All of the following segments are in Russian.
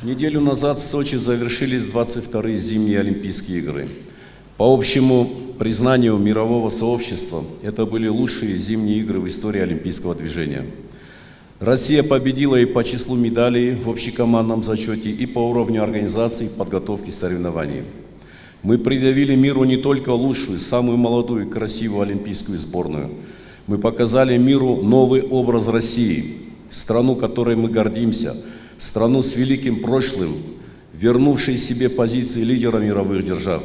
Неделю назад в Сочи завершились 22-е зимние Олимпийские игры. По общему признанию мирового сообщества, это были лучшие зимние игры в истории олимпийского движения. Россия победила и по числу медалей в общекомандном зачете, и по уровню организации и подготовки соревнований. Мы предъявили миру не только лучшую, самую молодую и красивую олимпийскую сборную. Мы показали миру новый образ России, страну, которой мы гордимся, страну с великим прошлым, вернувшей себе позиции лидера мировых держав.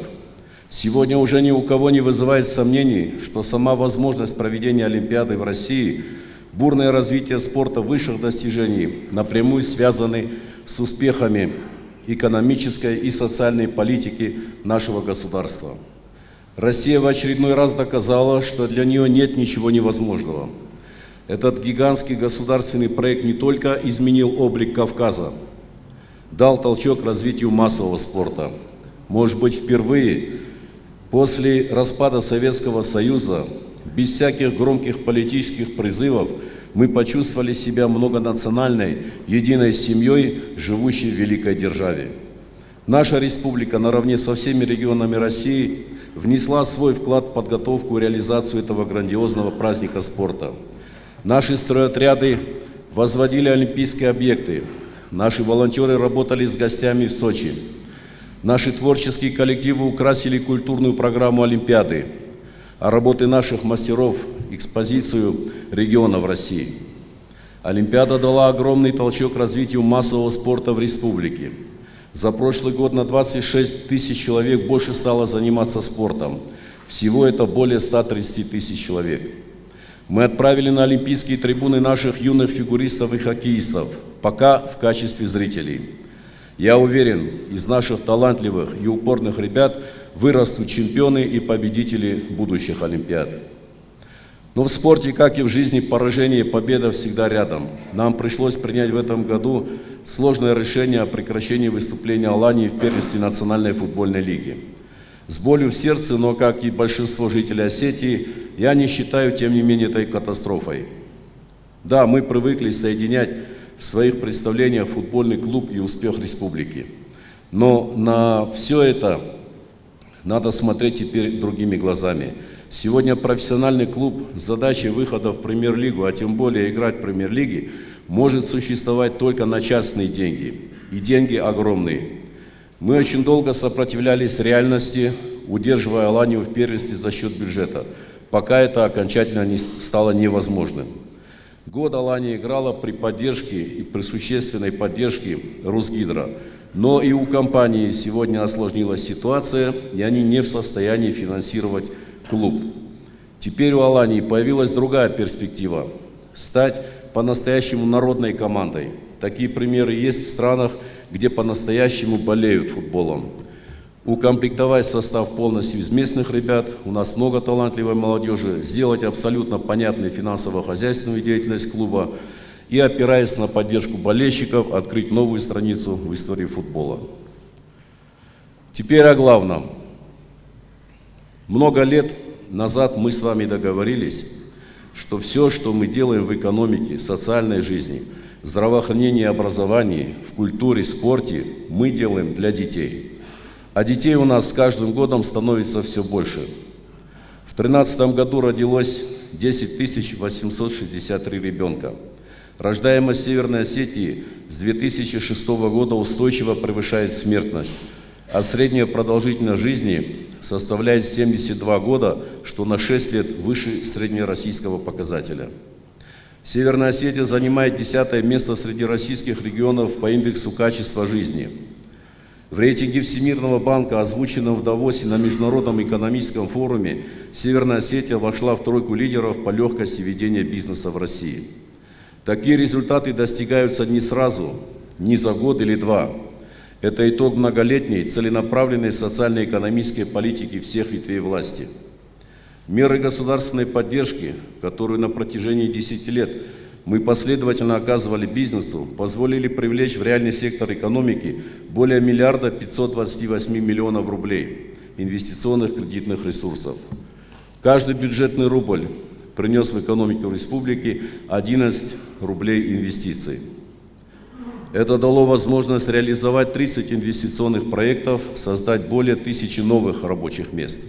Сегодня уже ни у кого не вызывает сомнений, что сама возможность проведения Олимпиады в России, бурное развитие спорта высших достижений напрямую связаны с успехами экономической и социальной политики нашего государства. Россия в очередной раз доказала, что для нее нет ничего невозможного. Этот гигантский государственный проект не только изменил облик Кавказа, дал толчок развитию массового спорта. Может быть, впервые после распада Советского Союза, без всяких громких политических призывов, мы почувствовали себя многонациональной, единой семьей, живущей в великой державе. Наша республика наравне со всеми регионами России внесла свой вклад в подготовку и реализацию этого грандиозного праздника спорта. Наши стройотряды возводили олимпийские объекты, наши волонтеры работали с гостями в Сочи, наши творческие коллективы украсили культурную программу Олимпиады, а работы наших мастеров – экспозицию регионов России. Олимпиада дала огромный толчок развитию массового спорта в республике. За прошлый год на 26 тысяч человек больше стало заниматься спортом. Всего это более 130 тысяч человек. Мы отправили на олимпийские трибуны наших юных фигуристов и хоккеистов, пока в качестве зрителей. Я уверен, из наших талантливых и упорных ребят вырастут чемпионы и победители будущих Олимпиад. Но в спорте, как и в жизни, поражение и победа всегда рядом. Нам пришлось принять в этом году сложное решение о прекращении выступления Алании в первенстве Национальной футбольной лиги. С болью в сердце, но, как и большинство жителей Осетии, я не считаю, тем не менее, этой катастрофой. Да, мы привыкли соединять в своих представлениях футбольный клуб и успех республики. Но на все это надо смотреть теперь другими глазами. Сегодня профессиональный клуб с задачей выхода в премьер-лигу, а тем более играть в премьер-лиге, может существовать только на частные деньги. И деньги огромные. Мы очень долго сопротивлялись реальности, удерживая Аланию в первенстве за счет бюджета, пока это окончательно не стало невозможным. Год Алания играла при поддержке и при существенной поддержке Русгидро. Но и у компании сегодня осложнилась ситуация, и они не в состоянии финансировать клуб. Теперь у Алании появилась другая перспектива – стать по-настоящему народной командой. Такие примеры есть в странах, где по-настоящему болеют футболом. Укомплектовать состав полностью из местных ребят, у нас много талантливой молодежи, сделать абсолютно понятную финансово-хозяйственную деятельность клуба и, опираясь на поддержку болельщиков, открыть новую страницу в истории футбола. Теперь о главном. Много лет назад мы с вами договорились, что все, что мы делаем в экономике, социальной жизни, здравоохранении и образовании, в культуре, спорте, мы делаем для детей. А детей у нас с каждым годом становится все больше. В 2013 году родилось 10 863 ребенка. Рождаемость в Северной Осетии с 2006 года устойчиво превышает смертность, а средняя продолжительность жизни составляет 72 года, что на 6 лет выше среднероссийского показателя. Северная Осетия занимает 10-е место среди российских регионов по индексу качества жизни. В рейтинге Всемирного банка, озвученном в Давосе на Международном экономическом форуме, Северная Осетия вошла в тройку лидеров по легкости ведения бизнеса в России. Такие результаты достигаются не сразу, не за год или два. Это итог многолетней, целенаправленной социально-экономической политики всех ветвей власти. Меры государственной поддержки, которую на протяжении 10 лет мы последовательно оказывали бизнесу, позволили привлечь в реальный сектор экономики более 1 528 миллионов рублей инвестиционных кредитных ресурсов. Каждый бюджетный рубль принес в экономику республики 11 рублей инвестиций. Это дало возможность реализовать 30 инвестиционных проектов, создать более 1000 новых рабочих мест.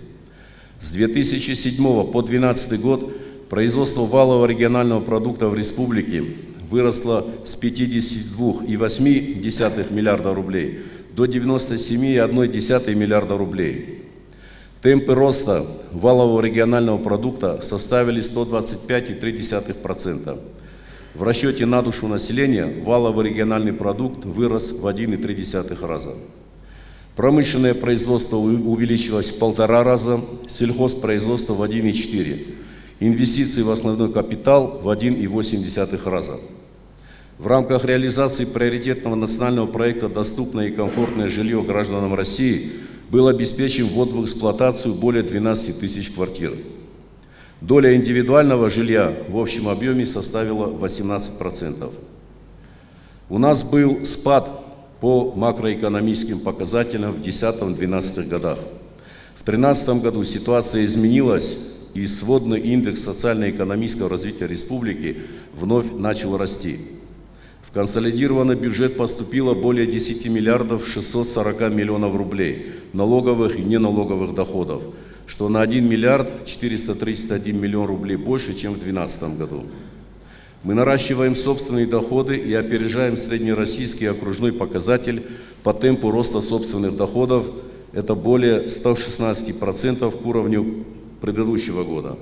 С 2007 по 2012 год производство валового регионального продукта в республике выросло с 52,8 миллиарда рублей до 97,1 миллиарда рублей. Темпы роста валового регионального продукта составили 125,3%. В расчете на душу населения валовый региональный продукт вырос в 1,3 раза. Промышленное производство увеличилось в 1,5 раза, сельхозпроизводство в 1,4. Инвестиции в основной капитал в 1,8 раза. В рамках реализации приоритетного национального проекта «Доступное и комфортное жилье гражданам России» был обеспечен ввод в эксплуатацию более 12 тысяч квартир. Доля индивидуального жилья в общем объеме составила 18%. У нас был спад по макроэкономическим показателям в 2010-2012 годах. В 2013 году ситуация изменилась, и сводный индекс социально-экономического развития республики вновь начал расти. В консолидированный бюджет поступило более 10 миллиардов 640 миллионов рублей налоговых и неналоговых доходов, что на 1 миллиард 431 миллион рублей больше, чем в 2012 году. Мы наращиваем собственные доходы и опережаем среднероссийский окружной показатель по темпу роста собственных доходов. Это более 116% к уровню предыдущего года.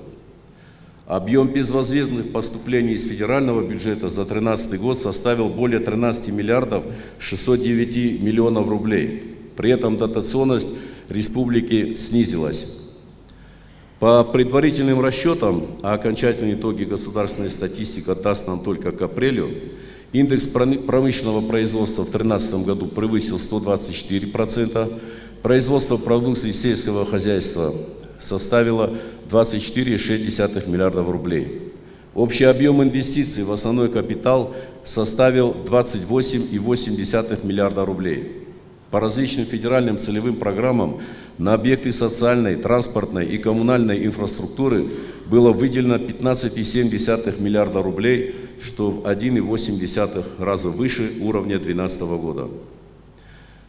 Объем безвозмездных поступлений из федерального бюджета за 2013 год составил более 13 миллиардов 609 миллионов рублей. При этом дотационность республики снизилась. По предварительным расчетам, а окончательные итоги государственной статистики даст нам только к апрелю, индекс промышленного производства в 2013 году превысил 124%, производство продукции сельского хозяйства составило 24,6 миллиардов рублей. Общий объем инвестиций в основной капитал составил 28,8 миллиарда рублей. По различным федеральным целевым программам на объекты социальной, транспортной и коммунальной инфраструктуры было выделено 15,7 миллиарда рублей, что в 1,8 раза выше уровня 2012 года.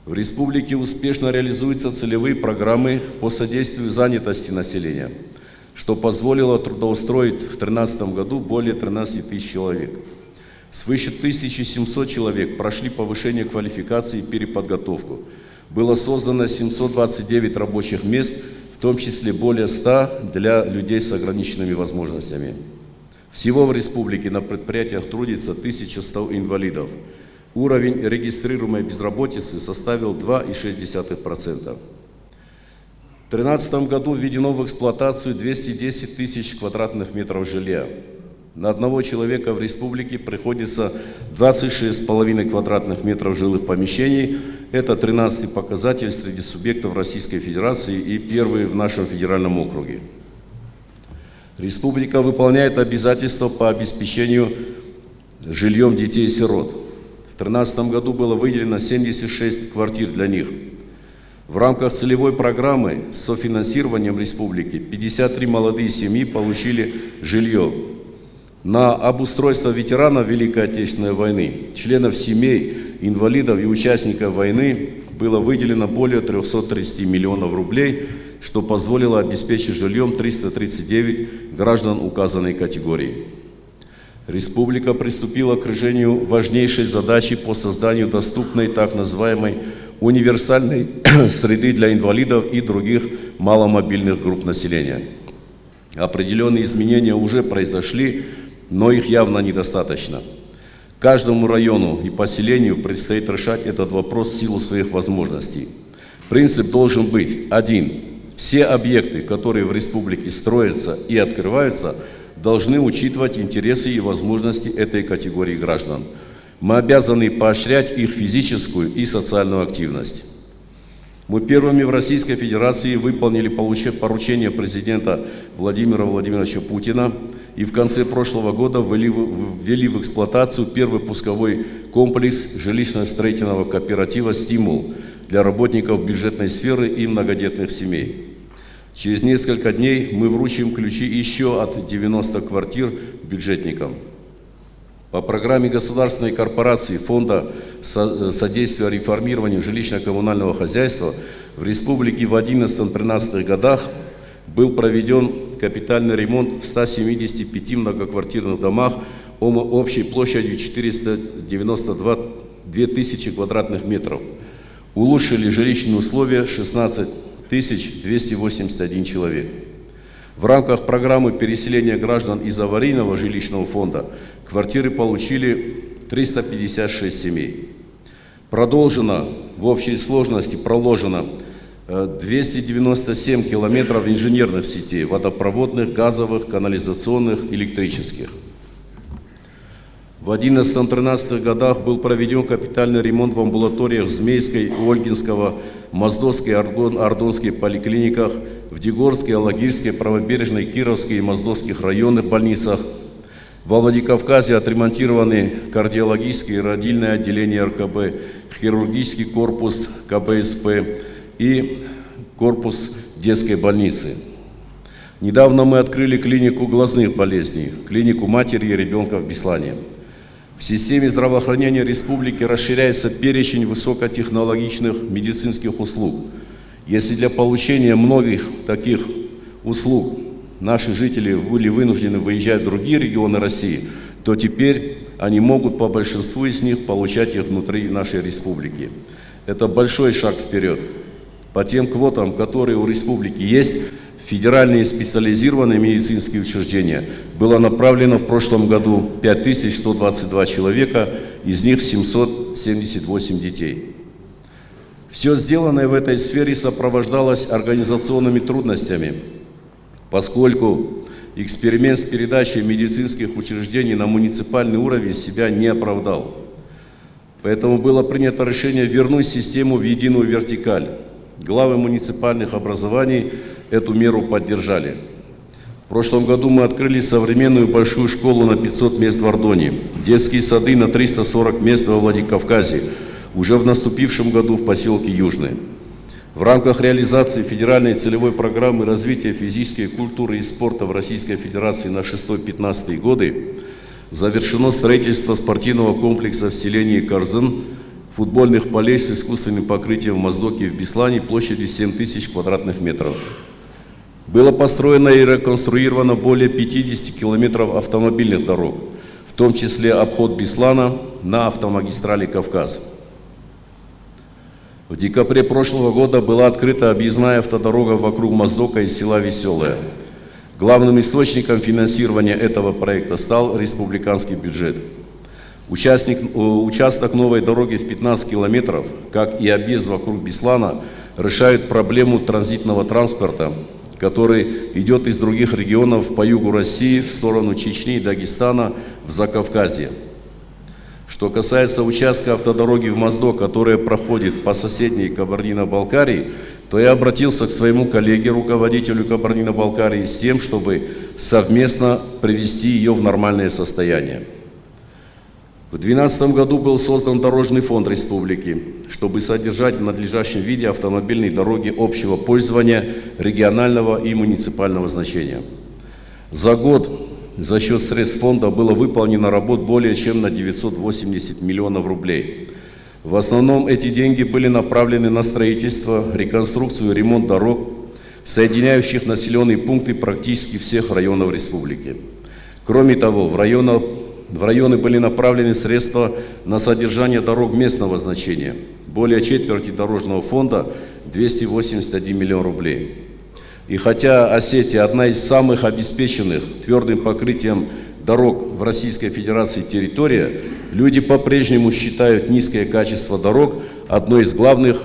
В республике успешно реализуются целевые программы по содействию занятости населения, что позволило трудоустроить в 2013 году более 13 тысяч человек. Свыше 1700 человек прошли повышение квалификации и переподготовку. Было создано 729 рабочих мест, в том числе более 100 для людей с ограниченными возможностями. Всего в республике на предприятиях трудится 1100 инвалидов. Уровень регистрируемой безработицы составил 2,6%. В 2013 году введено в эксплуатацию 210 тысяч квадратных метров жилья. На одного человека в республике приходится 26,5 квадратных метров жилых помещений. Это 13-й показатель среди субъектов Российской Федерации и первый в нашем федеральном округе. Республика выполняет обязательства по обеспечению жильем детей-сирот. В 2013 году было выделено 76 квартир для них. В рамках целевой программы с софинансированием республики 53 молодые семьи получили жилье. На обустройство ветеранов Великой Отечественной войны, членов семей, инвалидов и участников войны было выделено более 330 миллионов рублей, что позволило обеспечить жильем 339 граждан указанной категории. Республика приступила к решению важнейшей задачи по созданию доступной так называемой универсальной среды для инвалидов и других маломобильных групп населения. Определенные изменения уже произошли, но их явно недостаточно. Каждому району и поселению предстоит решать этот вопрос в силу своих возможностей. Принцип должен быть один. Все объекты, которые в республике строятся и открываются, должны учитывать интересы и возможности этой категории граждан. Мы обязаны поощрять их физическую и социальную активность. Мы первыми в Российской Федерации выполнили поручение президента Владимира Владимировича Путина и в конце прошлого года ввели в эксплуатацию первый пусковой комплекс жилищно-строительного кооператива «Стимул» для работников бюджетной сферы и многодетных семей. Через несколько дней мы вручим ключи еще от 90 квартир бюджетникам. По программе государственной корпорации Фонда содействия реформированию жилищно-коммунального хозяйства в республике в 2011-2013 годах был проведен капитальный ремонт в 175 многоквартирных домах общей площадью 492 тысячи квадратных метров. Улучшили жилищные условия 16 281 человек. В рамках программы переселения граждан из аварийного жилищного фонда квартиры получили 356 семей. Продолжено, в общей сложности проложено 297 километров инженерных сетей, водопроводных, газовых, канализационных, электрических. В 2011-2013 годах был проведен капитальный ремонт в амбулаториях Змейской, Ольгинского, Моздовской, Ордонской поликлиниках, в Дегорской, Алагирской, Правобережной, Кировской и Моздовских районных больницах. Во Владикавказе отремонтированы кардиологическое и родильное отделение РКБ, хирургический корпус КБСП и корпус детской больницы. Недавно мы открыли клинику глазных болезней, клинику матери и ребенка в Беслане. В системе здравоохранения республики расширяется перечень высокотехнологичных медицинских услуг. Если для получения многих таких услуг наши жители были вынуждены выезжать в другие регионы России, то теперь они могут по большинству из них получать их внутри нашей республики. Это большой шаг вперед. По тем квотам, которые у республики есть, федеральные специализированные медицинские учреждения было направлено в прошлом году 5122 человека, из них 778 детей. Все сделанное в этой сфере сопровождалось организационными трудностями, поскольку эксперимент с передачей медицинских учреждений на муниципальный уровень себя не оправдал. Поэтому было принято решение вернуть систему в единую вертикаль. Главы муниципальных образований эту меру поддержали. В прошлом году мы открыли современную большую школу на 500 мест в Ордоне, детские сады на 340 мест во Владикавказе, уже в наступившем году в поселке Южный. В рамках реализации федеральной целевой программы развития физической культуры и спорта в Российской Федерации на 6-15 годы завершено строительство спортивного комплекса в селении Корзын, футбольных полей с искусственным покрытием в Моздоке и в Беслане площадью 7000 квадратных метров. Было построено и реконструировано более 50 километров автомобильных дорог, в том числе обход Беслана на автомагистрали Кавказ. В декабре прошлого года была открыта объездная автодорога вокруг Моздока из села Веселое. Главным источником финансирования этого проекта стал республиканский бюджет. Участок новой дороги в 15 километров, как и объезд вокруг Беслана, решают проблему транзитного транспорта, который идет из других регионов по югу России в сторону Чечни и Дагестана в Закавказье. Что касается участка автодороги в Моздок, которая проходит по соседней Кабардино-Балкарии, то я обратился к своему коллеге, руководителю Кабардино-Балкарии, с тем, чтобы совместно привести ее в нормальное состояние. В 2012 году был создан Дорожный фонд республики, чтобы содержать в надлежащем виде автомобильные дороги общего пользования, регионального и муниципального значения. За год за счет средств фонда было выполнено работ более чем на 980 миллионов рублей. В основном эти деньги были направлены на строительство, реконструкцию и ремонт дорог, соединяющих населенные пункты практически всех районов республики. Кроме того, в районы были направлены средства на содержание дорог местного значения. Более четверти дорожного фонда – 281 миллион рублей. И хотя Осетия – одна из самых обеспеченных твердым покрытием дорог в Российской Федерации территория, люди по-прежнему считают низкое качество дорог одной из главных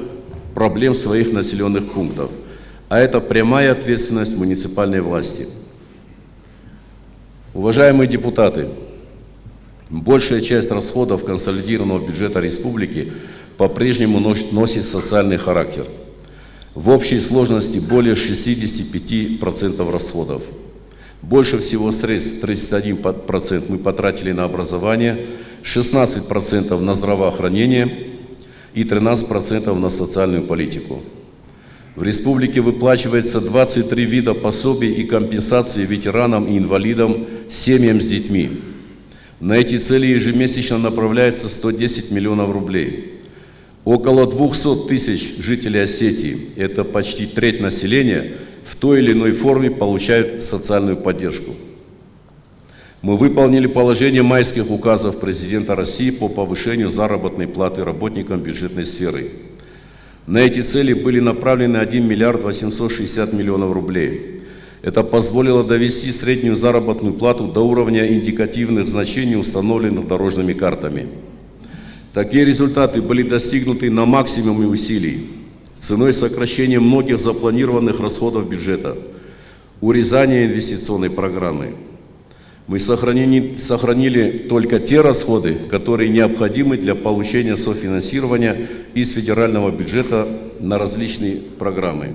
проблем своих населенных пунктов. А это прямая ответственность муниципальной власти. Уважаемые депутаты, большая часть расходов консолидированного бюджета республики по-прежнему носит социальный характер. В общей сложности более 65% расходов. Больше всего средств, 31% мы потратили на образование, 16% на здравоохранение и 13% на социальную политику. В республике выплачивается 23 вида пособий и компенсаций ветеранам и инвалидам, семьям с детьми. На эти цели ежемесячно направляется 110 миллионов рублей. Около 200 тысяч жителей Осетии, это почти треть населения, в той или иной форме получают социальную поддержку. Мы выполнили положение майских указов президента России по повышению заработной платы работникам бюджетной сферы. На эти цели были направлены 1 миллиард 860 миллионов рублей. Это позволило довести среднюю заработную плату до уровня индикативных значений, установленных дорожными картами. Такие результаты были достигнуты на максимуме усилий, ценой сокращения многих запланированных расходов бюджета, урезания инвестиционной программы. Мы сохранили только те расходы, которые необходимы для получения софинансирования из федерального бюджета на различные программы.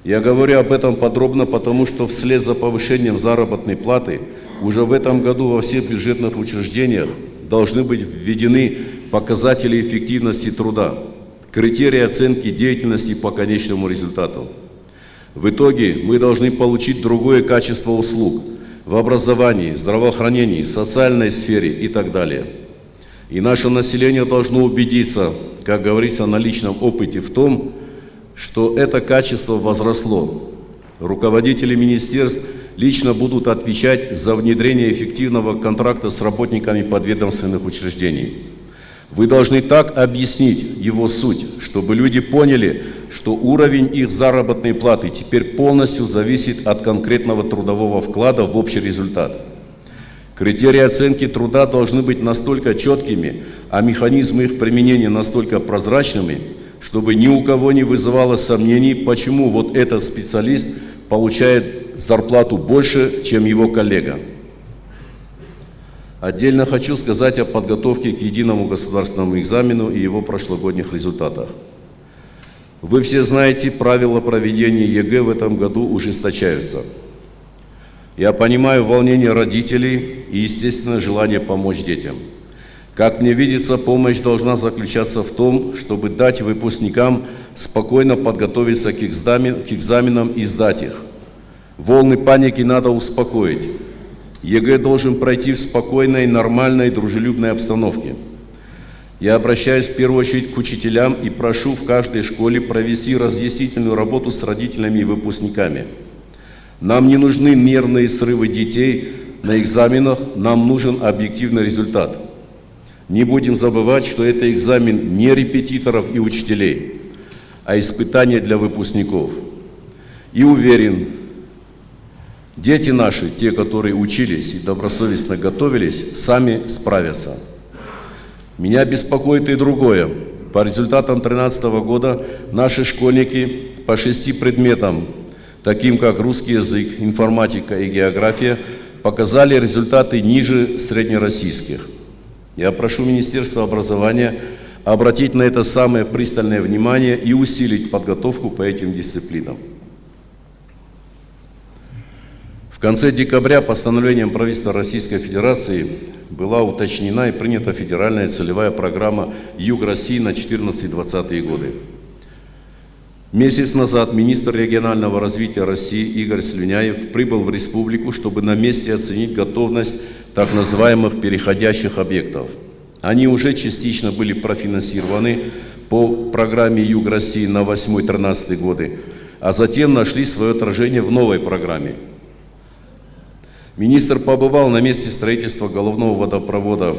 Я говорю об этом подробно, потому что вслед за повышением заработной платы уже в этом году во всех бюджетных учреждениях должны быть введены показатели эффективности труда, критерии оценки деятельности по конечному результату. В итоге мы должны получить другое качество услуг в образовании, здравоохранении, социальной сфере и так далее. И наше население должно убедиться, как говорится, на личном опыте в том, что это качество возросло. Руководители министерств лично будут отвечать за внедрение эффективного контракта с работниками подведомственных учреждений. Вы должны так объяснить его суть, чтобы люди поняли, что уровень их заработной платы теперь полностью зависит от конкретного трудового вклада в общий результат. Критерии оценки труда должны быть настолько четкими, а механизмы их применения настолько прозрачными, чтобы ни у кого не вызывало сомнений, почему вот этот специалист получает зарплату больше, чем его коллега. Отдельно хочу сказать о подготовке к единому государственному экзамену и его прошлогодних результатах. Вы все знаете, правила проведения ЕГЭ в этом году ужесточаются. Я понимаю волнение родителей и, естественно, желание помочь детям. Как мне видится, помощь должна заключаться в том, чтобы дать выпускникам спокойно подготовиться к экзаменам и сдать их. Волны паники надо успокоить. ЕГЭ должен пройти в спокойной, нормальной, дружелюбной обстановке. Я обращаюсь в первую очередь к учителям и прошу в каждой школе провести разъяснительную работу с родителями и выпускниками. Нам не нужны нервные срывы детей на экзаменах, нам нужен объективный результат. Не будем забывать, что это экзамен не репетиторов и учителей, а испытание для выпускников. И уверен, дети наши, те, которые учились и добросовестно готовились, сами справятся. Меня беспокоит и другое. По результатам 2013 года наши школьники по 6 предметам, таким как русский язык, информатика и география, показали результаты ниже среднероссийских. Я прошу Министерство образования обратить на это самое пристальное внимание и усилить подготовку по этим дисциплинам. В конце декабря постановлением правительства Российской Федерации была уточнена и принята федеральная целевая программа «Юг России» на 2014-2020 годы. Месяц назад министр регионального развития России Игорь Слюняев прибыл в республику, чтобы на месте оценить готовность так называемых переходящих объектов. Они уже частично были профинансированы по программе «Юг России» на 2008-2013 годы, а затем нашли свое отражение в новой программе. Министр побывал на месте строительства головного водопровода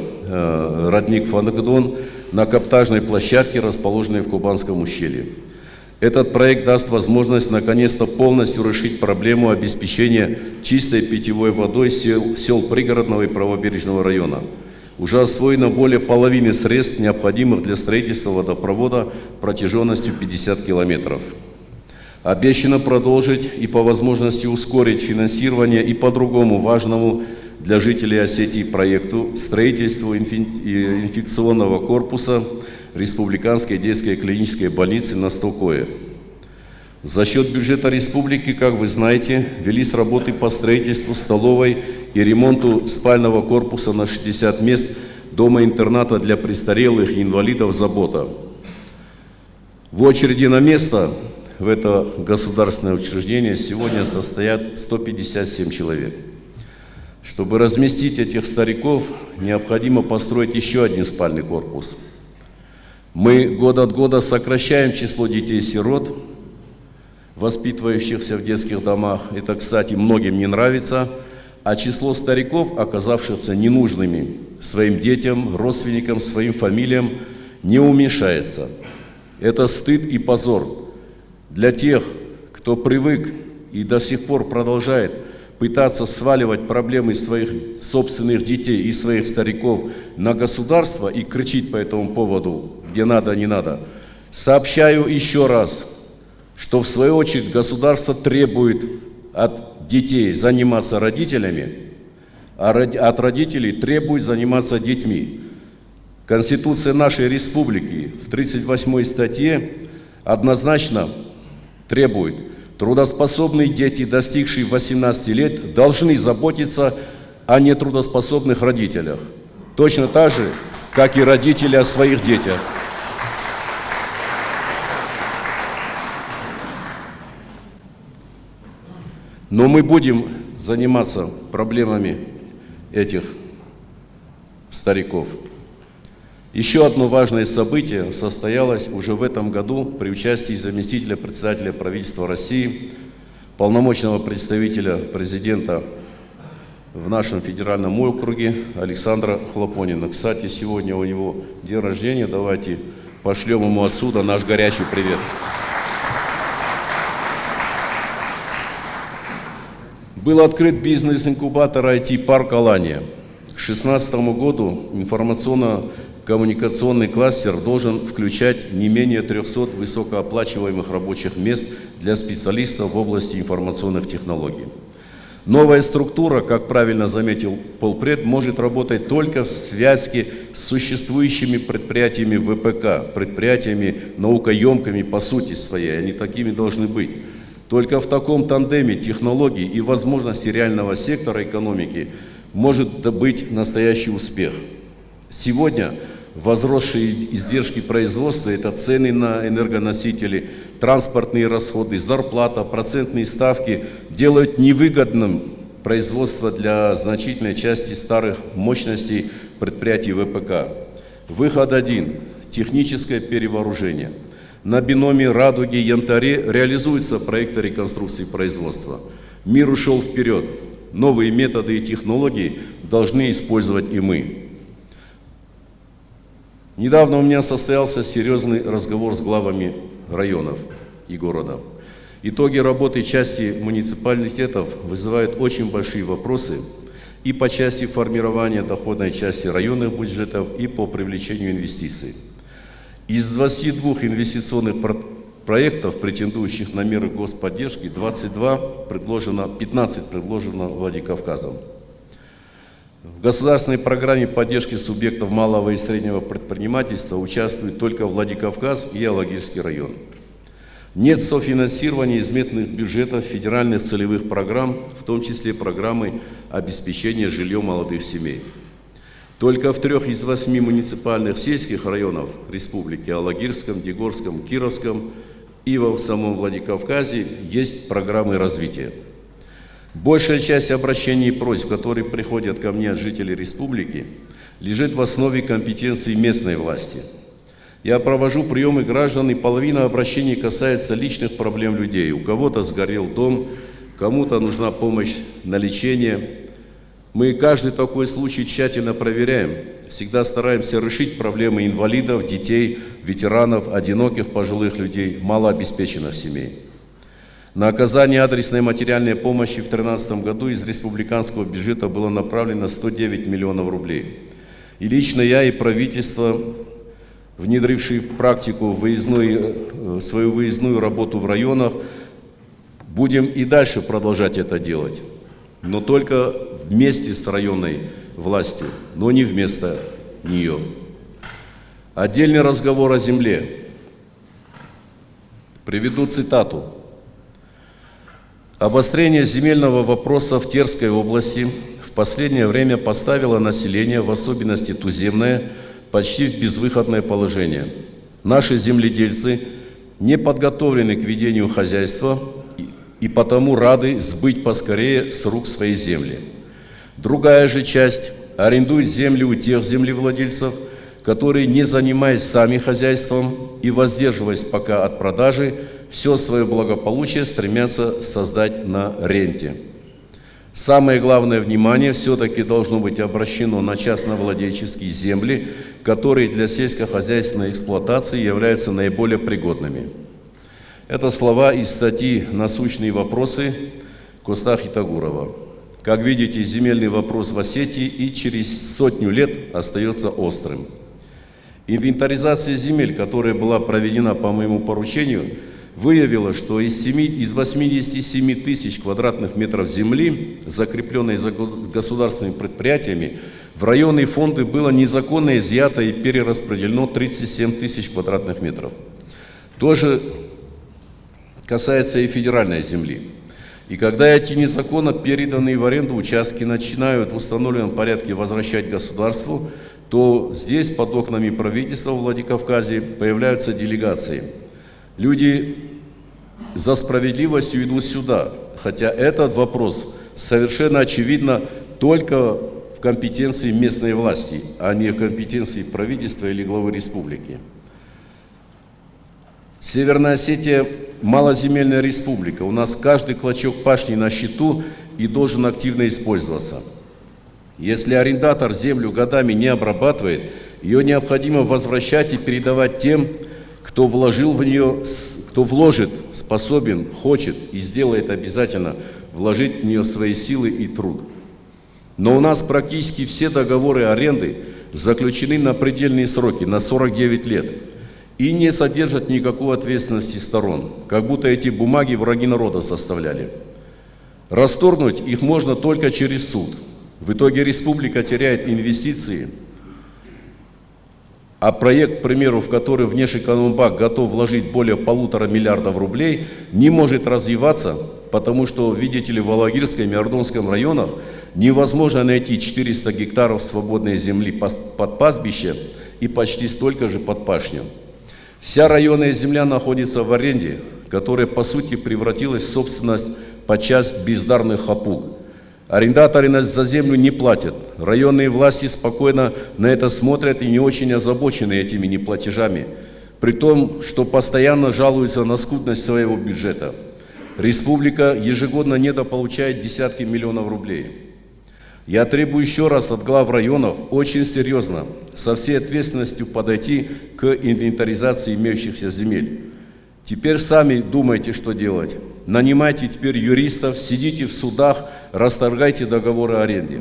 Родник-Фандагдон на каптажной площадке, расположенной в Кубанском ущелье. Этот проект даст возможность наконец-то полностью решить проблему обеспечения чистой питьевой водой сел пригородного и правобережного района. Уже освоено более половины средств, необходимых для строительства водопровода протяженностью 50 километров. Обещано продолжить и по возможности ускорить финансирование и по другому важному для жителей Осетии проекту строительству инфекционного корпуса Республиканской детской клинической больницы на 100 коек. За счет бюджета республики, как вы знаете, велись работы по строительству столовой и ремонту спального корпуса на 60 мест дома-интерната для престарелых и инвалидов «Забота». В очереди на место в это государственное учреждение сегодня состоят 157 человек. Чтобы разместить этих стариков, необходимо построить еще один спальный корпус. Мы год от года сокращаем число детей-сирот, воспитывающихся в детских домах. Это, кстати, многим не нравится. А число стариков, оказавшихся ненужными своим детям, родственникам, своим фамилиям, не уменьшается. Это стыд и позор для тех, кто привык и до сих пор продолжает пытаться сваливать проблемы своих собственных детей и своих стариков на государство и кричить по этому поводу, где надо, не надо. Сообщаю еще раз, что в свою очередь государство требует от детей заниматься родителями, а от родителей требует заниматься детьми. Конституция нашей республики в 38 статье однозначно требует: трудоспособные дети, достигшие 18 лет, должны заботиться о нетрудоспособных родителях. Точно так же, как и родители о своих детях. Но мы будем заниматься проблемами этих стариков. Еще одно важное событие состоялось уже в этом году при участии заместителя председателя правительства России, полномочного представителя президента в нашем федеральном округе Александра Хлопонина. Кстати, сегодня у него день рождения. Давайте пошлем ему отсюда наш горячий привет. Был открыт бизнес-инкубатор IT-парк «Алания». К 2016 году информационно-коммуникационный кластер должен включать не менее 300 высокооплачиваемых рабочих мест для специалистов в области информационных технологий. Новая структура, как правильно заметил полпред, может работать только в связке с существующими предприятиями ВПК, предприятиями наукоемкими по сути своей, они такими должны быть. Только в таком тандеме технологий и возможностей реального сектора экономики может быть настоящий успех. Сегодня возросшие издержки производства – это цены на энергоносители, транспортные расходы, зарплата, процентные ставки делают невыгодным производство для значительной части старых мощностей предприятий ВПК. Выход один – техническое перевооружение. На биноме «Радуги-Янтаре» реализуются проекты реконструкции производства. Мир ушел вперед. Новые методы и технологии должны использовать и мы. Недавно у меня состоялся серьезный разговор с главами районов и города. Итоги работы части муниципалитетов вызывают очень большие вопросы и по части формирования доходной части районных бюджетов, и по привлечению инвестиций. Из 22 инвестиционных проектов, претендующих на меры господдержки, 15 предложено Владикавказом. В государственной программе поддержки субъектов малого и среднего предпринимательства участвуют только Владикавказ и Алагирский район. Нет софинансирования из местных бюджетов федеральных целевых программ, в том числе программы обеспечения жильем молодых семей. Только в 3 из 8 муниципальных сельских районов республики, Алагирском, Дегорском, Кировском и в самом Владикавказе есть программы развития. Большая часть обращений и просьб, которые приходят ко мне от жителей республики, лежит в основе компетенции местной власти. Я провожу приемы граждан, и половина обращений касается личных проблем людей. У кого-то сгорел дом, кому-то нужна помощь на лечение. Мы каждый такой случай тщательно проверяем. Всегда стараемся решить проблемы инвалидов, детей, ветеранов, одиноких пожилых людей, малообеспеченных семей. На оказание адресной материальной помощи в 2013 году из республиканского бюджета было направлено 109 миллионов рублей. И лично я, и правительство, внедрившие в практику свою выездную работу в районах, будем и дальше продолжать это делать. Но только вместе с районной властью, но не вместо нее. Отдельный разговор о земле. Приведу цитату. Обострение земельного вопроса в Терской области в последнее время поставило население, в особенности туземное, почти в безвыходное положение. Наши земледельцы не подготовлены к ведению хозяйства и потому рады сбыть поскорее с рук свои земли. Другая же часть арендует земли у тех землевладельцев, которые, не занимаясь сами хозяйством и воздерживаясь пока от продажи, все свое благополучие стремятся создать на ренте. Самое главное внимание все-таки должно быть обращено на частновладельческие земли, которые для сельскохозяйственной эксплуатации являются наиболее пригодными. Это слова из статьи «Насущные вопросы» Коста Хитагурова. Как видите, земельный вопрос в Осетии и через 100 лет остается острым. Инвентаризация земель, которая была проведена по моему поручению, выявила, что из 87 тысяч квадратных метров земли, закрепленной за государственными предприятиями, в районные фонды было незаконно изъято и перераспределено 37 тысяч квадратных метров. Тоже касается и федеральной земли. И когда эти незаконно переданные в аренду участки начинают в установленном порядке возвращать государству, то здесь под окнами правительства в Владикавказе появляются делегации. Люди за справедливостью идут сюда, хотя этот вопрос совершенно очевидно только в компетенции местной власти, а не в компетенции правительства или главы республики. Северная Осетия – малоземельная республика. У нас каждый клочок пашни на счету и должен активно использоваться. Если арендатор землю годами не обрабатывает, ее необходимо возвращать и передавать тем, кто вложил в нее, кто вложит, способен, хочет и сделает обязательно вложить в нее свои силы и труд. Но у нас практически все договоры аренды заключены на предельные сроки, на 49 лет, и не содержат никакой ответственности сторон, как будто эти бумаги враги народа составляли. Расторгнуть их можно только через суд. В итоге республика теряет инвестиции, а проект, к примеру, в который Внешэкономбанк готов вложить более 1,5 миллиарда рублей, не может развиваться, потому что, видите ли, в Алагирском и Ордонском районах невозможно найти 400 гектаров свободной земли под пастбище и почти столько же под пашню. Вся районная земля находится в аренде, которая, по сути, превратилась в собственность подчас бездарных хапуг. Арендаторы за землю не платят. Районные власти спокойно на это смотрят и не очень озабочены этими неплатежами, при том, что постоянно жалуются на скудность своего бюджета. Республика ежегодно недополучает десятки миллионов рублей. Я требую еще раз от глав районов очень серьезно, со всей ответственностью подойти к инвентаризации имеющихся земель. Теперь сами думайте, что делать. Нанимайте теперь юристов, сидите в судах, расторгайте договоры о аренде.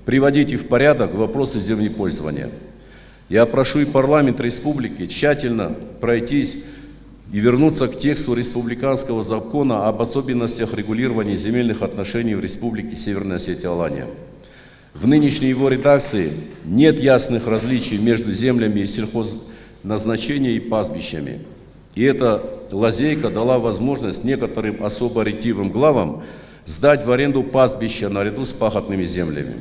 Приводите в порядок вопросы землепользования. Я прошу и парламент республики тщательно пройтись и вернуться к тексту республиканского закона об особенностях регулирования земельных отношений в Республике Северная Осетия-Алания. В нынешней его редакции нет ясных различий между землями сельхозназначения и пастбищами. И эта лазейка дала возможность некоторым особо ретивым главам сдать в аренду пастбища наряду с пахотными землями.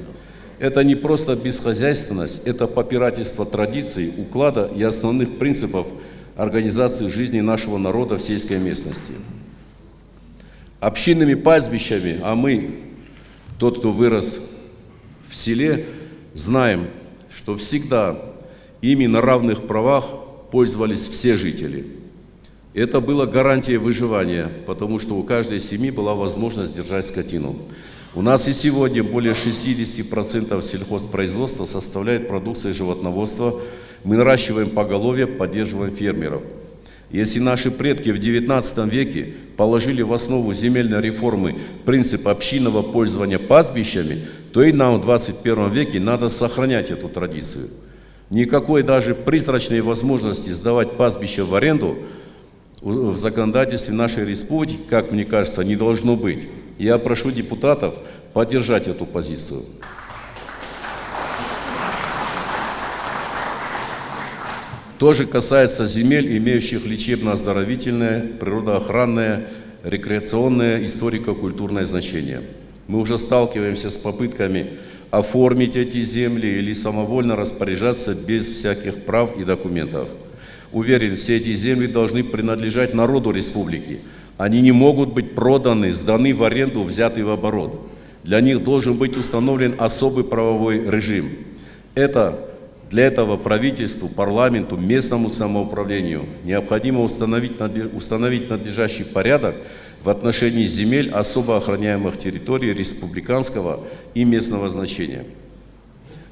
Это не просто бесхозяйственность, это попирательство традиций, уклада и основных принципов организации жизни нашего народа в сельской местности. Общинными пастбищами, а мы, тот, кто вырос в селе, знаем, что всегда ими на равных правах пользовались все жители. Это было гарантией выживания, потому что у каждой семьи была возможность держать скотину. У нас и сегодня более 60% сельхозпроизводства составляет продукция животноводства. Мы наращиваем поголовье, поддерживаем фермеров. Если наши предки в XIX веке положили в основу земельной реформы принцип общинного пользования пастбищами, то и нам в 21 веке надо сохранять эту традицию. Никакой даже призрачной возможности сдавать пастбище в аренду в законодательстве нашей республики, как мне кажется, не должно быть. Я прошу депутатов поддержать эту позицию. Тоже касается земель, имеющих лечебно-оздоровительное, природоохранное, рекреационное, историко-культурное значение. Мы уже сталкиваемся с попытками оформить эти земли или самовольно распоряжаться без всяких прав и документов. Уверен, все эти земли должны принадлежать народу республики. Они не могут быть проданы, сданы в аренду, взяты в оборот. Для них должен быть установлен особый правовой режим. Для этого правительству, парламенту, местному самоуправлению необходимо установить надлежащий порядок в отношении земель особо охраняемых территорий республиканского и местного значения.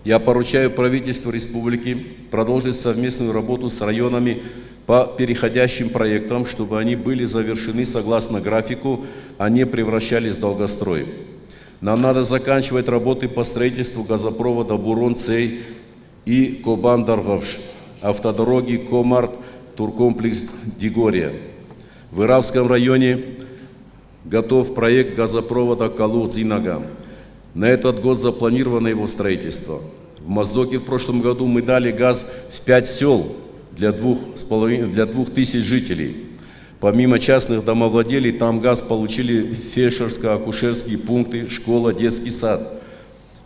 Я поручаю правительству республики продолжить совместную работу с районами по переходящим проектам, чтобы они были завершены согласно графику, а не превращались в долгострой. Нам надо заканчивать работы по строительству газопровода Бурон-Цей и Кобан-Даргавш, автодороги Комарт-Туркомплекс-Дигория. В Иравском районе готов проект газопровода Калух-Зинага. На этот год запланировано его строительство. В Моздоке в прошлом году мы дали газ в 5 сел для 2000 жителей. Помимо частных домовладелий, там газ получили фельдшерско-акушерские пункты, школа, детский сад.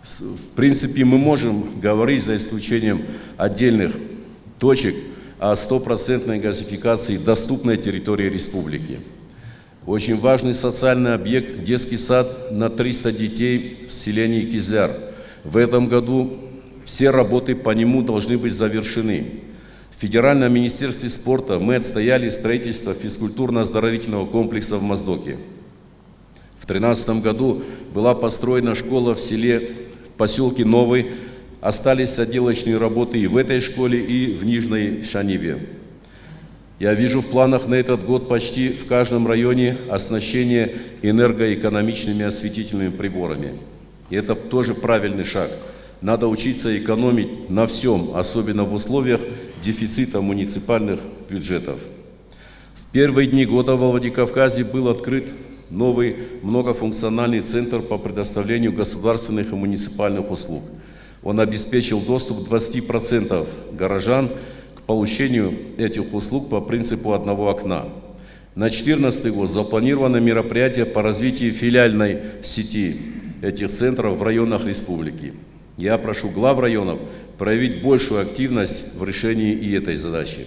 В принципе, мы можем говорить, за исключением отдельных точек, о 100% газификации доступной территории республики. Очень важный социальный объект – детский сад на 300 детей в селении Кизляр. В этом году все работы по нему должны быть завершены. В Федеральном министерстве спорта мы отстояли строительство физкультурно-оздоровительного комплекса в Моздоке. В 2013 году была построена школа в поселке Новый. Остались отделочные работы и в этой школе, и в Нижней Шанибе. Я вижу в планах на этот год почти в каждом районе оснащение энергоэкономичными осветительными приборами. И это тоже правильный шаг. Надо учиться экономить на всем, особенно в условиях дефицита муниципальных бюджетов. В первые дни года во Владикавказе был открыт новый многофункциональный центр по предоставлению государственных и муниципальных услуг. Он обеспечил доступ 20% горожан к получению этих услуг по принципу одного окна. На 2014 год запланировано мероприятие по развитию филиальной сети этих центров в районах республики. Я прошу глав районов проявить большую активность в решении и этой задачи.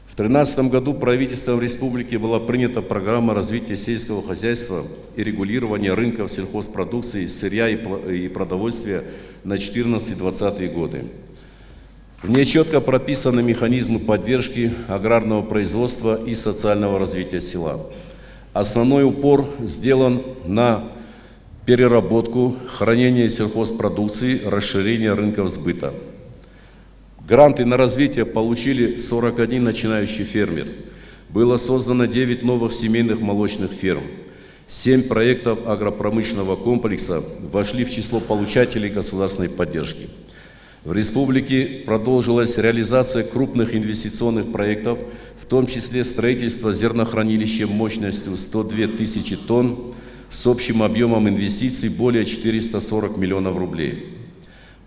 В 2013 году правительством республики была принята программа развития сельского хозяйства и регулирования рынков сельхозпродукции, сырья и продовольствия на 2014-2020 годы. В ней четко прописаны механизмы поддержки аграрного производства и социального развития села. Основной упор сделан на переработку, хранение сельхозпродукции, расширение рынков сбыта. Гранты на развитие получили 41 начинающий фермер. Было создано 9 новых семейных молочных ферм. 7 проектов агропромышленного комплекса вошли в число получателей государственной поддержки. В республике продолжилась реализация крупных инвестиционных проектов, в том числе строительство зернохранилища мощностью 102 тысячи тонн с общим объемом инвестиций более 440 миллионов рублей.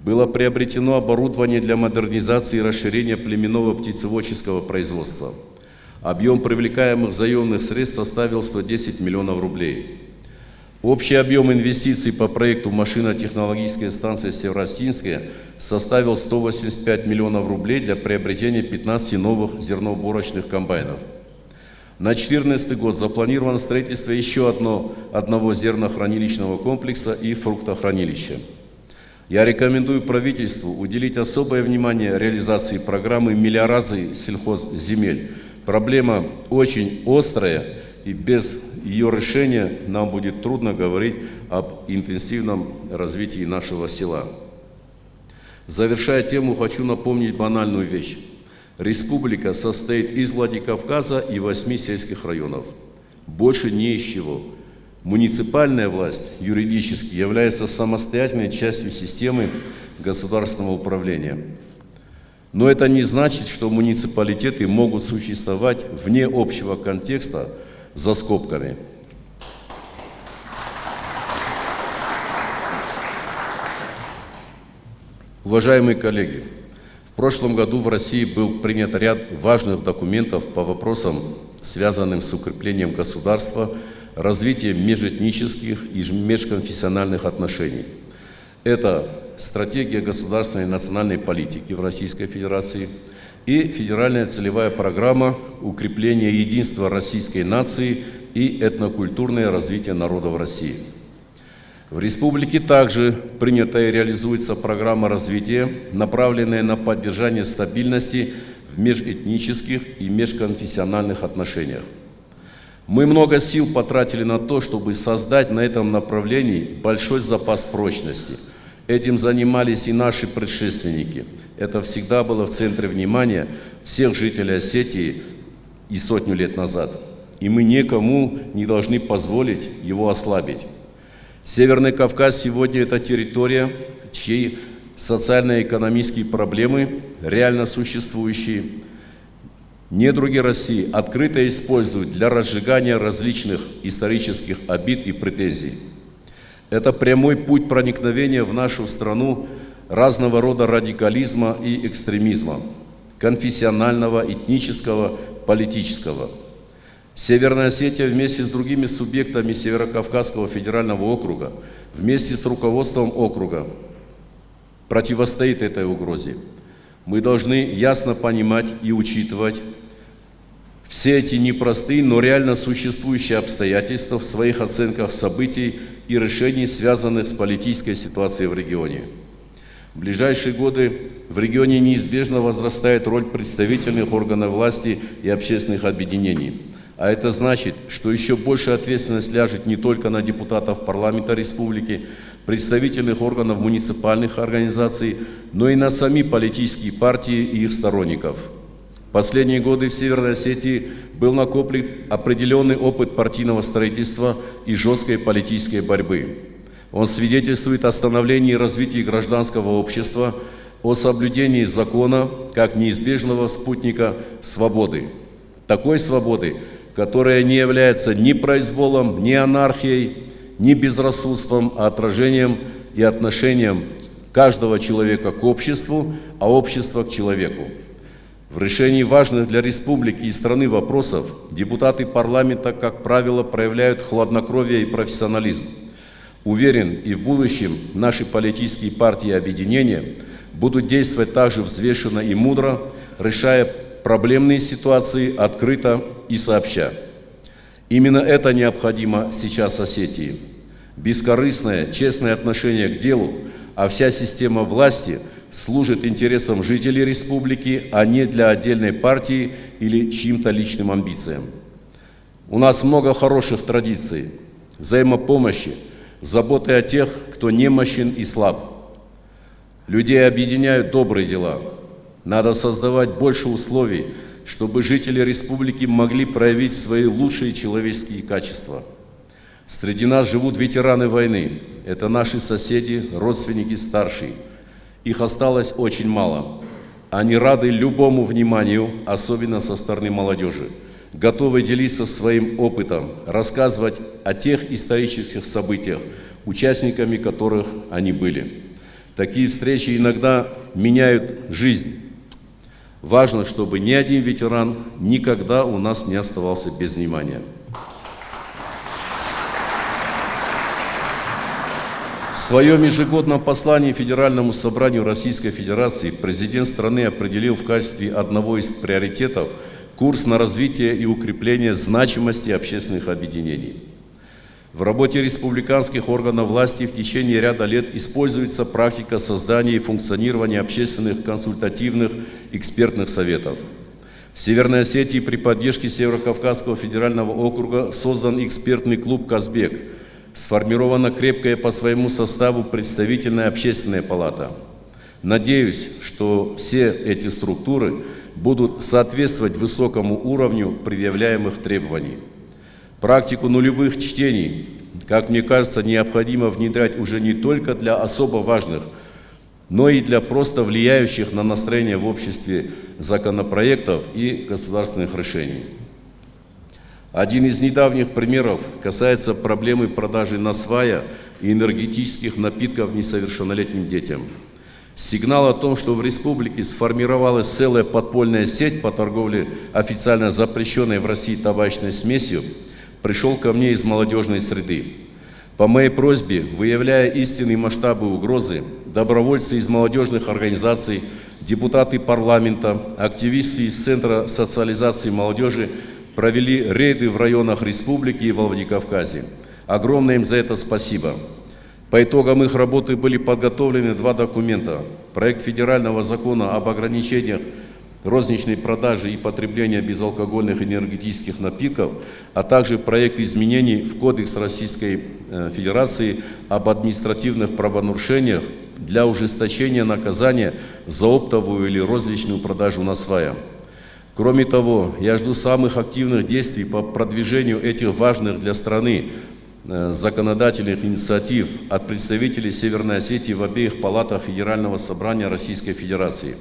Было приобретено оборудование для модернизации и расширения племенного птицеводческого производства. Объем привлекаемых заемных средств составил 110 миллионов рублей. Общий объем инвестиций по проекту машинно-технологическая станция Северостинская составил 185 миллионов рублей для приобретения 15 новых зерноуборочных комбайнов. На 2014 год запланировано строительство еще одного зернохранилищного комплекса и фруктохранилища. Я рекомендую правительству уделить особое внимание реализации программы мелиорации сельхозземель. Проблема очень острая, и без ее решения нам будет трудно говорить об интенсивном развитии нашего села. Завершая тему, хочу напомнить банальную вещь. Республика состоит из Владикавказа и 8 сельских районов. Больше ни из чего. Муниципальная власть юридически является самостоятельной частью системы государственного управления. Но это не значит, что муниципалитеты могут существовать вне общего контекста за скобками. Уважаемые коллеги, в прошлом году в России был принят ряд важных документов по вопросам, связанным с укреплением государства, развитием межэтнических и межконфессиональных отношений. Это стратегия государственной и национальной политики в Российской Федерации и федеральная целевая программа укрепления единства российской нации и этнокультурное развитие народов России. В республике также принята и реализуется программа развития, направленная на поддержание стабильности в межэтнических и межконфессиональных отношениях. Мы много сил потратили на то, чтобы создать на этом направлении большой запас прочности. Этим занимались и наши предшественники. Это всегда было в центре внимания всех жителей Осетии и сотню лет назад. И мы никому не должны позволить его ослабить. Северный Кавказ сегодня это территория, чьи социально-экономические проблемы, реально существующие, недруги России открыто используют для разжигания различных исторических обид и претензий. Это прямой путь проникновения в нашу страну разного рода радикализма и экстремизма, конфессионального, этнического, политического. Северная Осетия вместе с другими субъектами Северокавказского федерального округа, вместе с руководством округа противостоит этой угрозе. Мы должны ясно понимать и учитывать все эти непростые, но реально существующие обстоятельства в своих оценках событий и решений, связанных с политической ситуацией в регионе. В ближайшие годы в регионе неизбежно возрастает роль представительных органов власти и общественных объединений. А это значит, что еще больше ответственность ляжет не только на депутатов парламента республики, представительных органов муниципальных организаций, но и на сами политические партии и их сторонников. В последние годы в Северной Осетии был накоплен определенный опыт партийного строительства и жесткой политической борьбы. Он свидетельствует о становлении и развитии гражданского общества, о соблюдении закона как неизбежного спутника свободы. Такой свободы, которая не является ни произволом, ни анархией, ни безрассудством, а отражением и отношением каждого человека к обществу, а общества к человеку. В решении важных для республики и страны вопросов депутаты парламента, как правило, проявляют хладнокровие и профессионализм. Уверен, и в будущем наши политические партии и объединения будут действовать также взвешенно и мудро, решая проблемные ситуации открыто и сообща. Именно это необходимо сейчас Осетии. Бескорыстное, честное отношение к делу, а вся система власти служит интересам жителей республики, а не для отдельной партии или чьим-то личным амбициям. У нас много хороших традиций, взаимопомощи, заботы о тех, кто немощен и слаб. Людей объединяют добрые дела. Надо создавать больше условий, чтобы жители республики могли проявить свои лучшие человеческие качества. Среди нас живут ветераны войны. Это наши соседи, родственники старшие. Их осталось очень мало. Они рады любому вниманию, особенно со стороны молодежи. Готовы делиться своим опытом, рассказывать о тех исторических событиях, участниками которых они были. Такие встречи иногда меняют жизнь. Важно, чтобы ни один ветеран никогда у нас не оставался без внимания. В своем ежегодном послании Федеральному собранию Российской Федерации президент страны определил в качестве одного из приоритетов курс на развитие и укрепление значимости общественных объединений. В работе республиканских органов власти в течение ряда лет используется практика создания и функционирования общественных консультативных экспертных советов. В Северной Осетии при поддержке Северокавказского федерального округа создан экспертный клуб «Казбек». Сформирована крепкая по своему составу представительная общественная палата. Надеюсь, что все эти структуры будут соответствовать высокому уровню предъявляемых требований. Практику нулевых чтений, как мне кажется, необходимо внедрять уже не только для особо важных, но и для просто влияющих на настроение в обществе законопроектов и государственных решений. Один из недавних примеров касается проблемы продажи насвая и энергетических напитков несовершеннолетним детям. Сигнал о том, что в республике сформировалась целая подпольная сеть по торговле официально запрещенной в России табачной смесью, пришел ко мне из молодежной среды. По моей просьбе, выявляя истинные масштабы угрозы, добровольцы из молодежных организаций, депутаты парламента, активисты из Центра социализации молодежи провели рейды в районах республики и во Владикавказе. Огромное им за это спасибо. По итогам их работы были подготовлены два документа. Проект федерального закона об ограничениях розничной продажи и потребления безалкогольных энергетических напитков, а также проект изменений в Кодекс Российской Федерации об административных правонарушениях для ужесточения наказания за оптовую или розничную продажу насвая. Кроме того, я жду самых активных действий по продвижению этих важных для страны законодательных инициатив от представителей Северной Осетии в обеих палатах Федерального собрания Российской Федерации.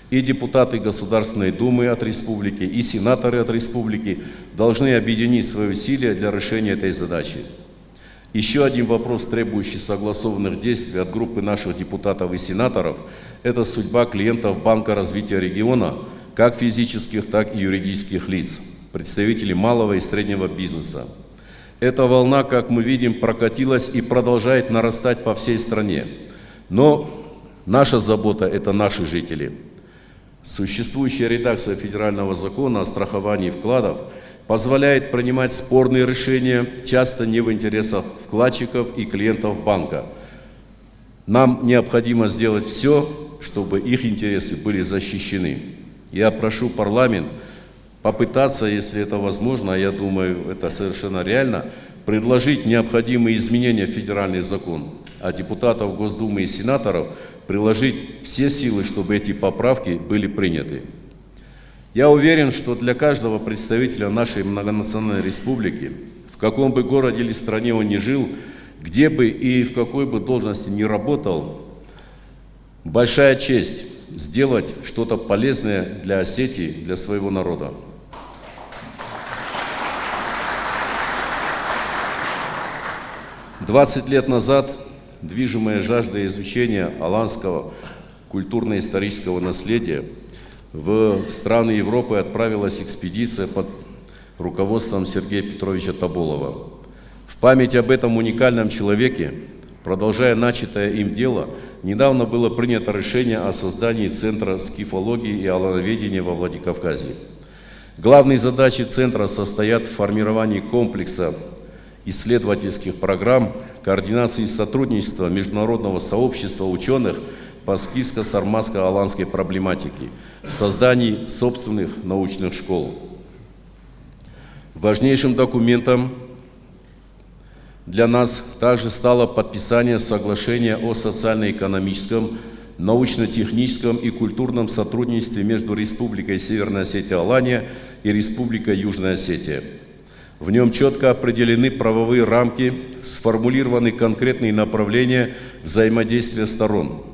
И депутаты Государственной Думы от республики, и сенаторы от республики должны объединить свои усилия для решения этой задачи. Еще один вопрос, требующий согласованных действий от группы наших депутатов и сенаторов, это судьба клиентов Банка развития региона, как физических, так и юридических лиц, представителей малого и среднего бизнеса. Эта волна, как мы видим, прокатилась и продолжает нарастать по всей стране. Но наша забота – это наши жители. Существующая редакция федерального закона о страховании вкладов позволяет принимать спорные решения, часто не в интересах вкладчиков и клиентов банка. Нам необходимо сделать все, чтобы их интересы были защищены. Я прошу парламент попытаться, если это возможно, а я думаю, это совершенно реально, предложить необходимые изменения в федеральный закон, а депутатов Госдумы и сенаторов приложить все силы, чтобы эти поправки были приняты. Я уверен, что для каждого представителя нашей многонациональной республики, в каком бы городе или стране он ни жил, где бы и в какой бы должности ни работал, большая честь сделать что-то полезное для Осетии, для своего народа. «20 лет назад, движимая жаждой изучения аланского культурно-исторического наследия, в страны Европы отправилась экспедиция под руководством Сергея Петровича Тоболова. В память об этом уникальном человеке, продолжая начатое им дело, недавно было принято решение о создании Центра скифологии и алановедения во Владикавказе. Главные задачи Центра состоят в формировании комплекса исследовательских программ, координации сотрудничества международного сообщества ученых по скифско-сарматско-аланской проблематике, создании собственных научных школ. Важнейшим документом для нас также стало подписание соглашения о социально-экономическом, научно-техническом и культурном сотрудничестве между Республикой Северная Осетия-Алания и Республикой Южная Осетия. В нем четко определены правовые рамки, сформулированы конкретные направления взаимодействия сторон.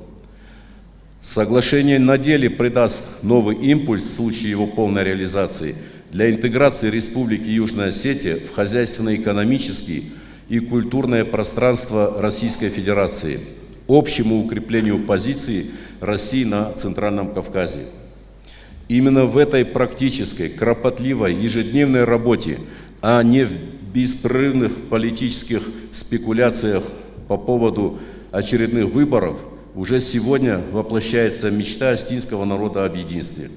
Соглашение на деле придаст новый импульс в случае его полной реализации для интеграции Республики Южная Осетия в хозяйственно-экономический и культурное пространство Российской Федерации, общему укреплению позиции России на Центральном Кавказе. Именно в этой практической, кропотливой, ежедневной работе, а не в беспрерывных политических спекуляциях по поводу очередных выборов, уже сегодня воплощается мечта остинского народа об единстве.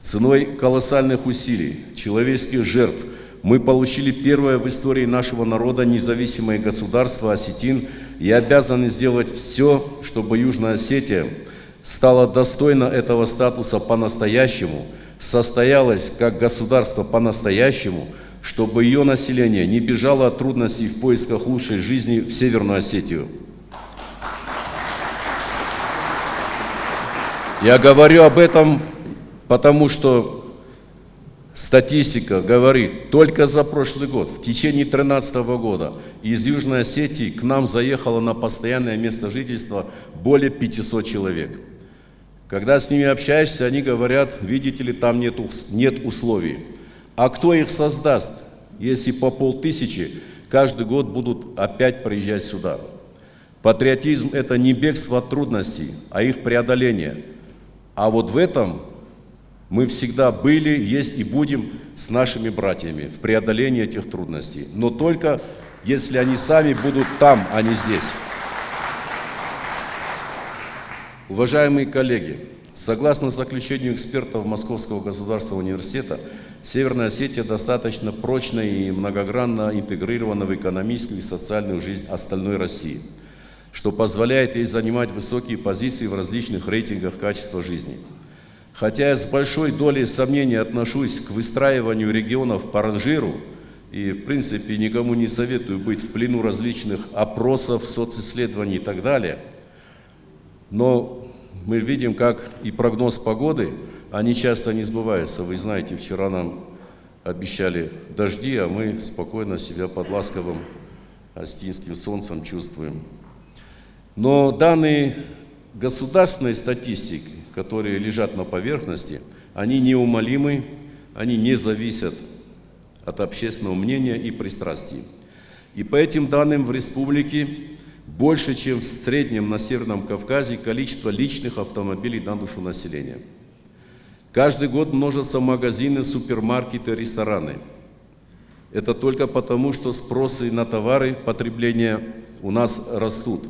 Ценой колоссальных усилий, человеческих жертв мы получили первое в истории нашего народа независимое государство Осетин и обязаны сделать все, чтобы Южная Осетия стала достойна этого статуса по-настоящему, состоялась как государство по-настоящему, чтобы ее население не бежало от трудностей в поисках лучшей жизни в Северную Осетию. Я говорю об этом, потому что статистика говорит, только за прошлый год, в течение 2013 года, из Южной Осетии к нам заехало на постоянное место жительства более 500 человек. Когда с ними общаешься, они говорят, видите ли, там нет условий. А кто их создаст, если по 500 каждый год будут опять приезжать сюда? Патриотизм – это не бегство от трудностей, а их преодоление. А вот в этом мы всегда были, есть и будем с нашими братьями в преодолении этих трудностей. Но только если они сами будут там, а не здесь. Уважаемые коллеги, согласно заключению экспертов Московского государственного университета, Северная Осетия достаточно прочно и многогранно интегрирована в экономическую и социальную жизнь остальной России. что позволяет ей занимать высокие позиции в различных рейтингах качества жизни. Хотя я с большой долей сомнений отношусь к выстраиванию регионов по ранжиру и, в принципе, никому не советую быть в плену различных опросов, социсследований и так далее, но мы видим, как и прогноз погоды, они часто не сбываются. Вы знаете, вчера нам обещали дожди, а мы спокойно себя под ласковым астинским солнцем чувствуем. Но данные государственной статистики, которые лежат на поверхности, они неумолимы, они не зависят от общественного мнения и пристрастий. И по этим данным в республике больше, чем в среднем на Северном Кавказе, количество личных автомобилей на душу населения. Каждый год множатся магазины, супермаркеты, рестораны. Это только потому, что спросы на товары потребления у нас растут.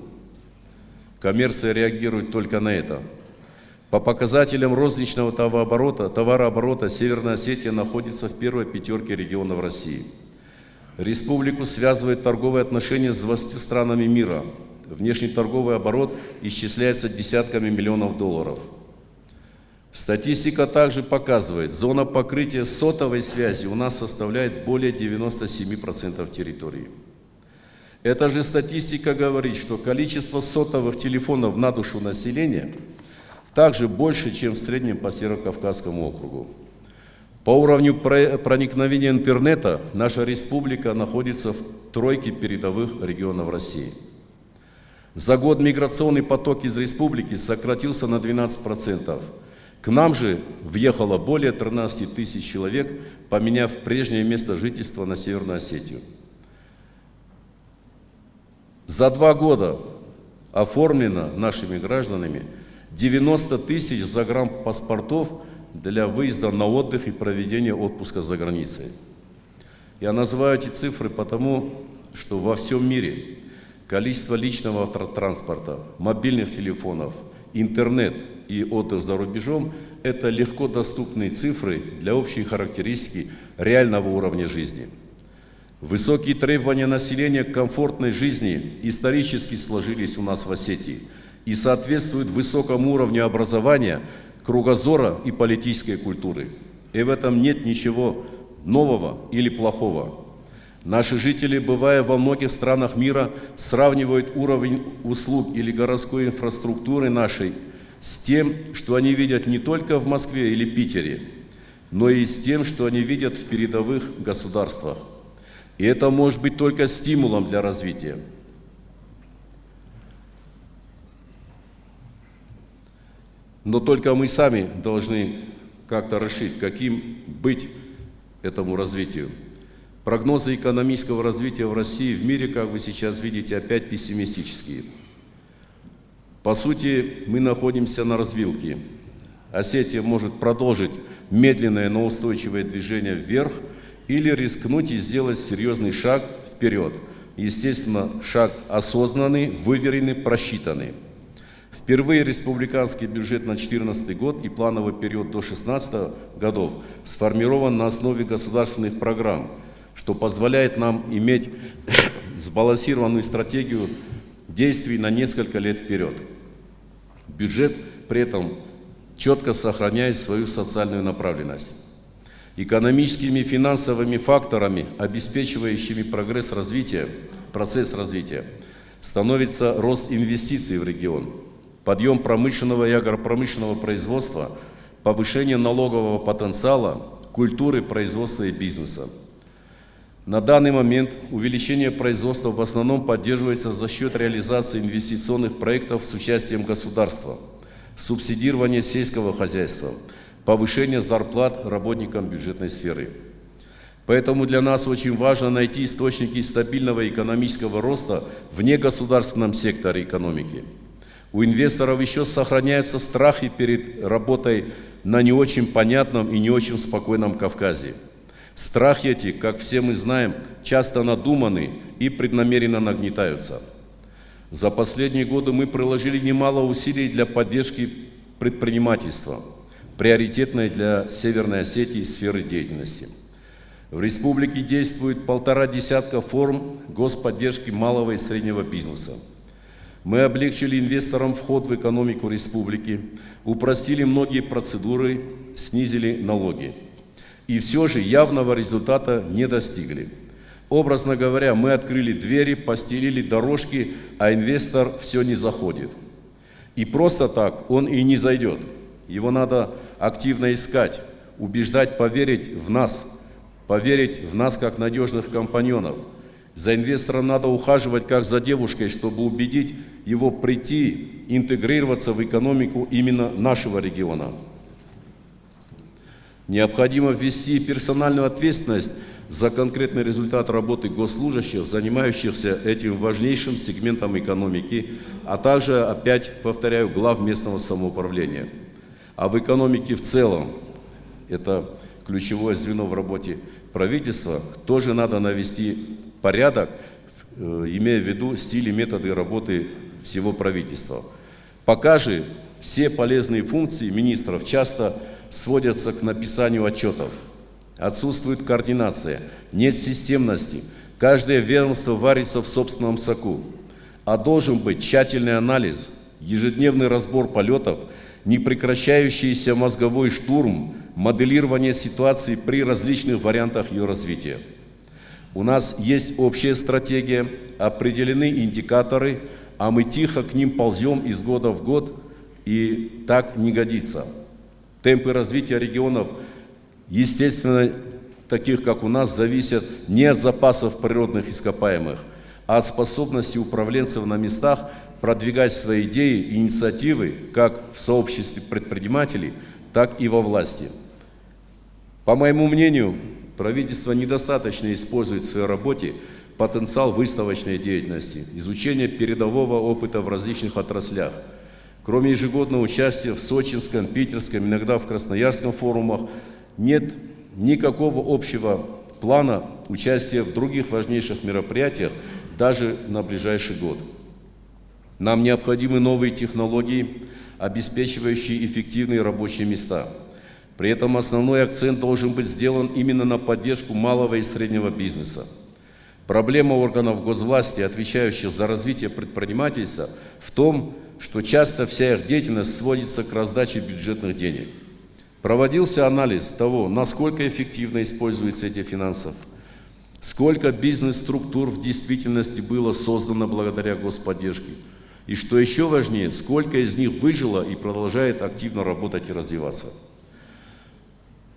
Коммерция реагирует только на это. По показателям розничного товарооборота Северная Осетия находится в первой пятерке регионов России. Республику связывают торговые отношения с 20 странами мира. Внешнеторговый оборот исчисляется десятками миллионов долларов. Статистика также показывает, зона покрытия сотовой связи у нас составляет более 97% территории. Эта же статистика говорит, что количество сотовых телефонов на душу населения также больше, чем в среднем по Северо-Кавказскому округу. По уровню проникновения интернета наша республика находится в тройке передовых регионов России. За год миграционный поток из республики сократился на 12%. К нам же въехало более 13 тысяч человек, поменяв прежнее место жительства на Северную Осетию. За 2 года оформлено нашими гражданами 90 тысяч загранпаспортов для выезда на отдых и проведения отпуска за границей. Я называю эти цифры потому, что во всем мире количество личного автотранспорта, мобильных телефонов, интернет и отдых за рубежом – это легко доступные цифры для общей характеристики реального уровня жизни. Высокие требования населения к комфортной жизни исторически сложились у нас в Осетии и соответствуют высокому уровню образования, кругозора и политической культуры. И в этом нет ничего нового или плохого. Наши жители, бывая во многих странах мира, сравнивают уровень услуг или городской инфраструктуры нашей с тем, что они видят не только в Москве или Питере, но и с тем, что они видят в передовых государствах. И это может быть только стимулом для развития. Но только мы сами должны как-то решить, каким быть этому развитию. Прогнозы экономического развития в России и в мире, как вы сейчас видите, опять пессимистические. По сути, мы находимся на развилке. Осетия может продолжить медленное, но устойчивое движение вверх или рискнуть и сделать серьезный шаг вперед. Естественно, шаг осознанный, выверенный, просчитанный. Впервые республиканский бюджет на 2014 год и плановый период до 2016 годов сформирован на основе государственных программ, что позволяет нам иметь сбалансированную стратегию действий на несколько лет вперед. Бюджет при этом четко сохраняет свою социальную направленность. Экономическими и финансовыми факторами, обеспечивающими процесс развития, становится рост инвестиций в регион, подъем промышленного и агропромышленного производства, повышение налогового потенциала, культуры производства и бизнеса. На данный момент увеличение производства в основном поддерживается за счет реализации инвестиционных проектов с участием государства, субсидирования сельского хозяйства, повышение зарплат работникам бюджетной сферы. Поэтому для нас очень важно найти источники стабильного экономического роста в негосударственном секторе экономики. У инвесторов еще сохраняются страхи перед работой на не очень понятном и не очень спокойном Кавказе. Страхи эти, как все мы знаем, часто надуманы и преднамеренно нагнетаются. За последние годы мы приложили немало усилий для поддержки предпринимательства, приоритетной для Северной Осетии сферы деятельности. В республике действует 1,5 десятка форм господдержки малого и среднего бизнеса. Мы облегчили инвесторам вход в экономику республики, упростили многие процедуры, снизили налоги. И все же явного результата не достигли. Образно говоря, мы открыли двери, постелили дорожки, а инвестор все не заходит. И просто так он и не зайдет. Его надо активно искать, убеждать, поверить в нас как надежных компаньонов. За инвестором надо ухаживать как за девушкой, чтобы убедить его прийти, интегрироваться в экономику именно нашего региона. Необходимо ввести персональную ответственность за конкретный результат работы госслужащих, занимающихся этим важнейшим сегментом экономики, а также, опять повторяю, глав местного самоуправления. А в экономике в целом, это ключевое звено в работе правительства, тоже надо навести порядок, имея в виду стиль и методы работы всего правительства. Пока же все полезные функции министров часто сводятся к написанию отчетов. Отсутствует координация, нет системности, каждое ведомство варится в собственном соку. А должен быть тщательный анализ, ежедневный разбор полетов, непрекращающийся мозговой штурм, моделирование ситуации при различных вариантах ее развития. У нас есть общая стратегия, определены индикаторы, а мы тихо к ним ползем из года в год, и так не годится. Темпы развития регионов, естественно, таких как у нас, зависят не от запасов природных ископаемых, а от способности управленцев на местах продвигать свои идеи и инициативы как в сообществе предпринимателей, так и во власти. По моему мнению, правительство недостаточно использует в своей работе потенциал выставочной деятельности, изучения передового опыта в различных отраслях. Кроме ежегодного участия в Сочинском, Питерском, иногда в Красноярском форумах, нет никакого общего плана участия в других важнейших мероприятиях даже на ближайший год. Нам необходимы новые технологии, обеспечивающие эффективные рабочие места. При этом основной акцент должен быть сделан именно на поддержку малого и среднего бизнеса. Проблема органов госвласти, отвечающих за развитие предпринимательства, в том, что часто вся их деятельность сводится к раздаче бюджетных денег. Проводился анализ того, насколько эффективно используются эти финансы, сколько бизнес-структур в действительности было создано благодаря господдержке, и, что еще важнее, сколько из них выжило и продолжает активно работать и развиваться.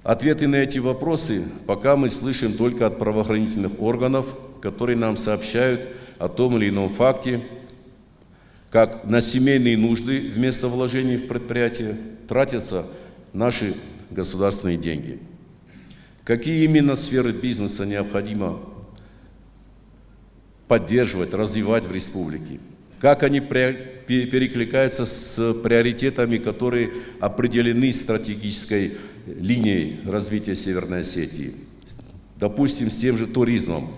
Ответы на эти вопросы пока мы слышим только от правоохранительных органов, которые нам сообщают о том или ином факте, как на семейные нужды вместо вложений в предприятие тратятся наши государственные деньги. Какие именно сферы бизнеса необходимо поддерживать, развивать в республике? Как они перекликаются с приоритетами, которые определены стратегической линией развития Северной Осетии? Допустим, с тем же туризмом.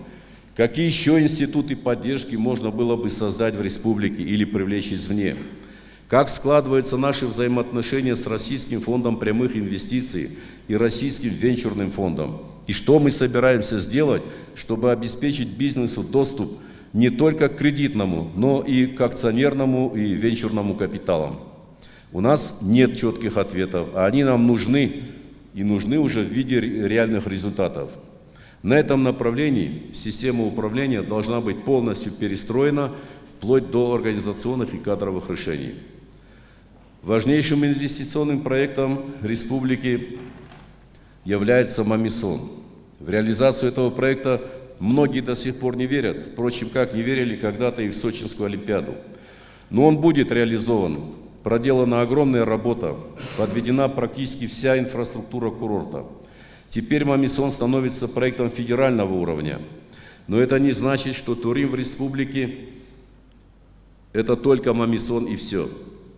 Какие еще институты поддержки можно было бы создать в республике или привлечь извне? Как складываются наши взаимоотношения с Российским фондом прямых инвестиций и Российским венчурным фондом? И что мы собираемся сделать, чтобы обеспечить бизнесу доступ не только к кредитному, но и к акционерному и венчурному капиталам? У нас нет четких ответов, а они нам нужны, и нужны уже в виде реальных результатов. На этом направлении система управления должна быть полностью перестроена вплоть до организационных и кадровых решений. Важнейшим инвестиционным проектом республики является Мамисон. В реализацию этого проекта многие до сих пор не верят, впрочем, как не верили когда-то и в Сочинскую Олимпиаду. Но он будет реализован. Проделана огромная работа, подведена практически вся инфраструктура курорта. Теперь Мамисон становится проектом федерального уровня. Но это не значит, что туризм в республике – это только Мамисон и все.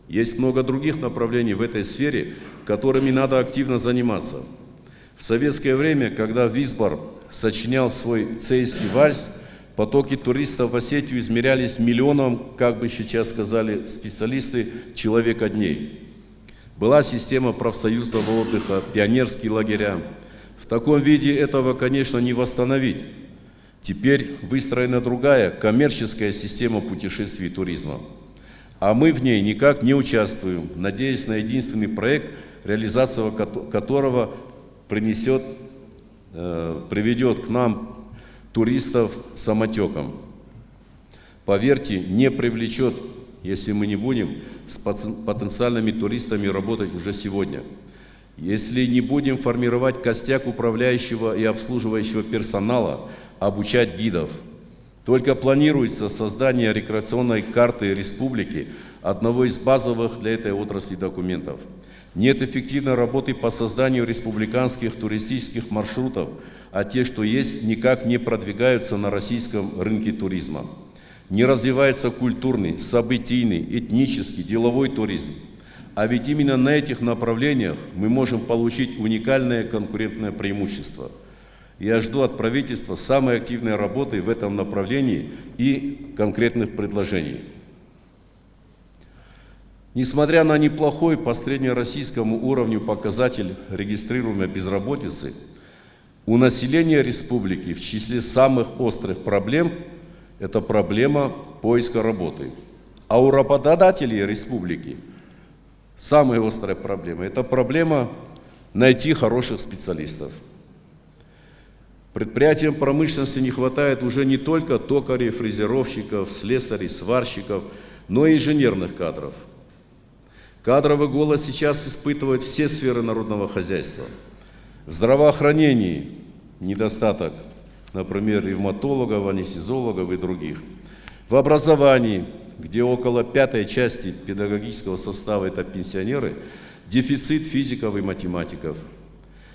Есть много других направлений в этой сфере, которыми надо активно заниматься. В советское время, когда Висбор сочинял свой цейский вальс, потоки туристов в Осетию измерялись миллионом, как бы сейчас сказали специалисты, человека-дней. Была система профсоюзного отдыха, пионерские лагеря. В таком виде этого, конечно, не восстановить. Теперь выстроена другая, коммерческая система путешествий и туризма. а мы в ней никак не участвуем, надеясь на единственный проект, реализация которого приведет к нам туристов самотеком. Поверьте, не привлечет, если мы не будем с потенциальными туристами работать уже сегодня. Если не будем формировать костяк управляющего и обслуживающего персонала, обучать гидов. Только планируется создание рекреационной карты республики, одного из базовых для этой отрасли документов. Нет эффективной работы по созданию республиканских туристических маршрутов, а те, что есть, никак не продвигаются на российском рынке туризма. Не развивается культурный, событийный, этнический, деловой туризм. А ведь именно на этих направлениях мы можем получить уникальное конкурентное преимущество. Я жду от правительства самой активной работы в этом направлении и конкретных предложений. Несмотря на неплохой по среднероссийскому уровню показатель регистрируемой безработицы, у населения республики в числе самых острых проблем – это проблема поиска работы. А у работодателей республики самая острая проблема – это проблема найти хороших специалистов. Предприятиям промышленности не хватает уже не только токарей, фрезеровщиков, слесарей, сварщиков, но и инженерных кадров. Кадровый голод сейчас испытывают все сферы народного хозяйства. В здравоохранении недостаток, например, ревматологов, анестезиологов и других. В образовании, где около пятой части педагогического состава это пенсионеры, дефицит физиков и математиков.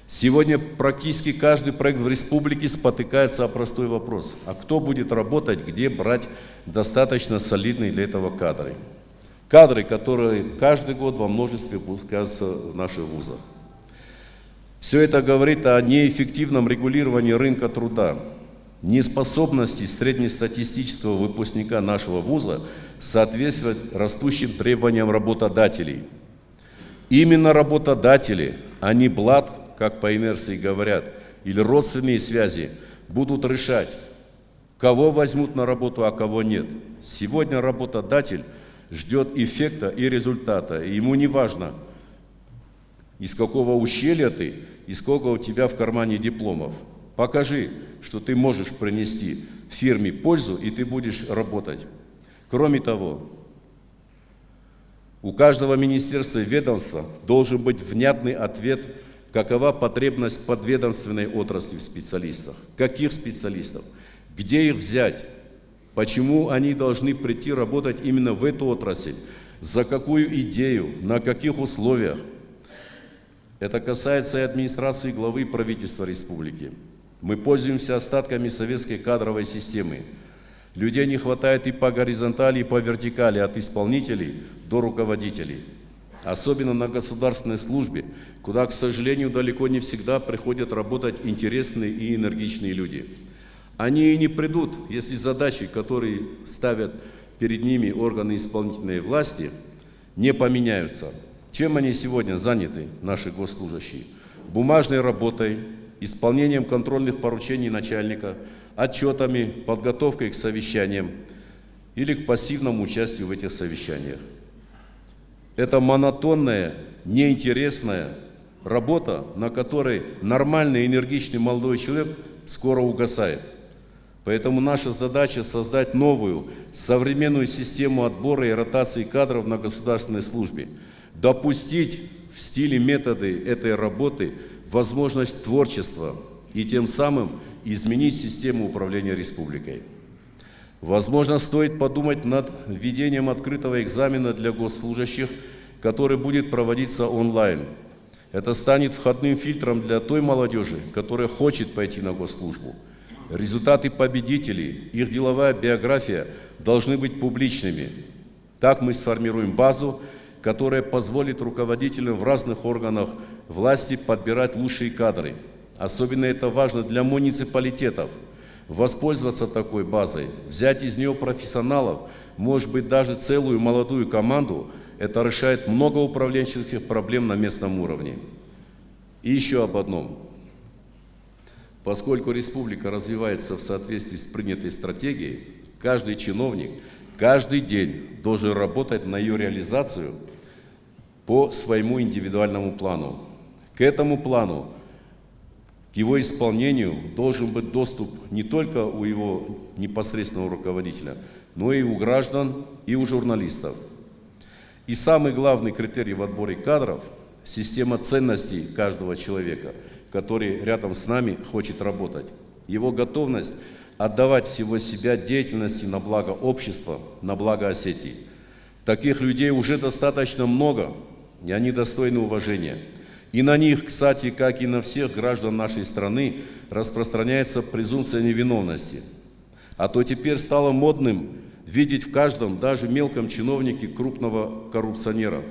Сегодня практически каждый проект в республике спотыкается о простой вопрос: а кто будет работать, где брать достаточно солидные для этого кадры? Кадры, которые каждый год во множестве выпускаются в наших вузах. Все это говорит о неэффективном регулировании рынка труда, неспособности среднестатистического выпускника нашего вуза соответствовать растущим требованиям работодателей. Именно работодатели, а не блат, как по инерции говорят, или родственные связи, будут решать, кого возьмут на работу, а кого нет. Сегодня работодатель ждет эффекта и результата, и ему не важно, из какого ущелья ты и сколько у тебя в кармане дипломов. Покажи, что ты можешь принести фирме пользу, и ты будешь работать. Кроме того, у каждого министерства и ведомства должен быть внятный ответ, какова потребность подведомственной отрасли в специалистах, каких специалистов, где их взять, почему они должны прийти работать именно в эту отрасль, за какую идею, на каких условиях. Это касается и администрации главы правительства республики. Мы пользуемся остатками советской кадровой системы. Людей не хватает и по горизонтали, и по вертикали, от исполнителей до руководителей. Особенно на государственной службе, куда, к сожалению, далеко не всегда приходят работать интересные и энергичные люди. Они и не придут, если задачи, которые ставят перед ними органы исполнительной власти, не поменяются. Чем они сегодня заняты, наши госслужащие? Бумажной работой, исполнением контрольных поручений начальника, отчетами, подготовкой к совещаниям или к пассивному участию в этих совещаниях. Это монотонная, неинтересная работа, на которой нормальный, энергичный молодой человек скоро угасает. Поэтому наша задача создать новую, современную систему отбора и ротации кадров на государственной службе, допустить в стиле методы этой работы возможность творчества и тем самым изменить систему управления республикой. Возможно, стоит подумать над введением открытого экзамена для госслужащих, который будет проводиться онлайн. Это станет входным фильтром для той молодежи, которая хочет пойти на госслужбу. Результаты победителей, их деловая биография должны быть публичными. Так мы сформируем базу, которая позволит руководителям в разных органах власти подбирать лучшие кадры. Особенно это важно для муниципалитетов. Воспользоваться такой базой, взять из нее профессионалов, может быть, даже целую молодую команду, это решает много управленческих проблем на местном уровне. И еще об одном. Поскольку республика развивается в соответствии с принятой стратегией, каждый чиновник, каждый день должен работать на ее реализацию по своему индивидуальному плану. К этому плану, к его исполнению должен быть доступ не только у его непосредственного руководителя, но и у граждан, и у журналистов. И самый главный критерий в отборе кадров – система ценностей каждого человека, который рядом с нами хочет работать. Его готовность отдавать всего себя деятельности на благо общества, на благо Осетии. Таких людей уже достаточно много, и они достойны уважения. И на них, кстати, как и на всех граждан нашей страны, распространяется презумпция невиновности. А то теперь стало модным видеть в каждом, даже мелком чиновнике, крупного коррупционера.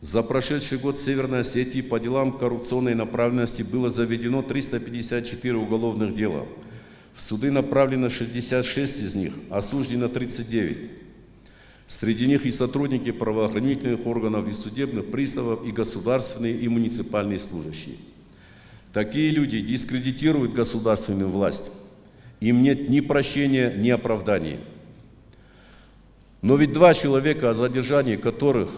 За прошедший год в Северной Осетии по делам коррупционной направленности было заведено 354 уголовных дела. В суды направлено 66 из них, осуждено 39. Среди них и сотрудники правоохранительных органов, и судебных приставов, и государственные, и муниципальные служащие. Такие люди дискредитируют государственную власть. Им нет ни прощения, ни оправдания. Но ведь два человека, о задержании которых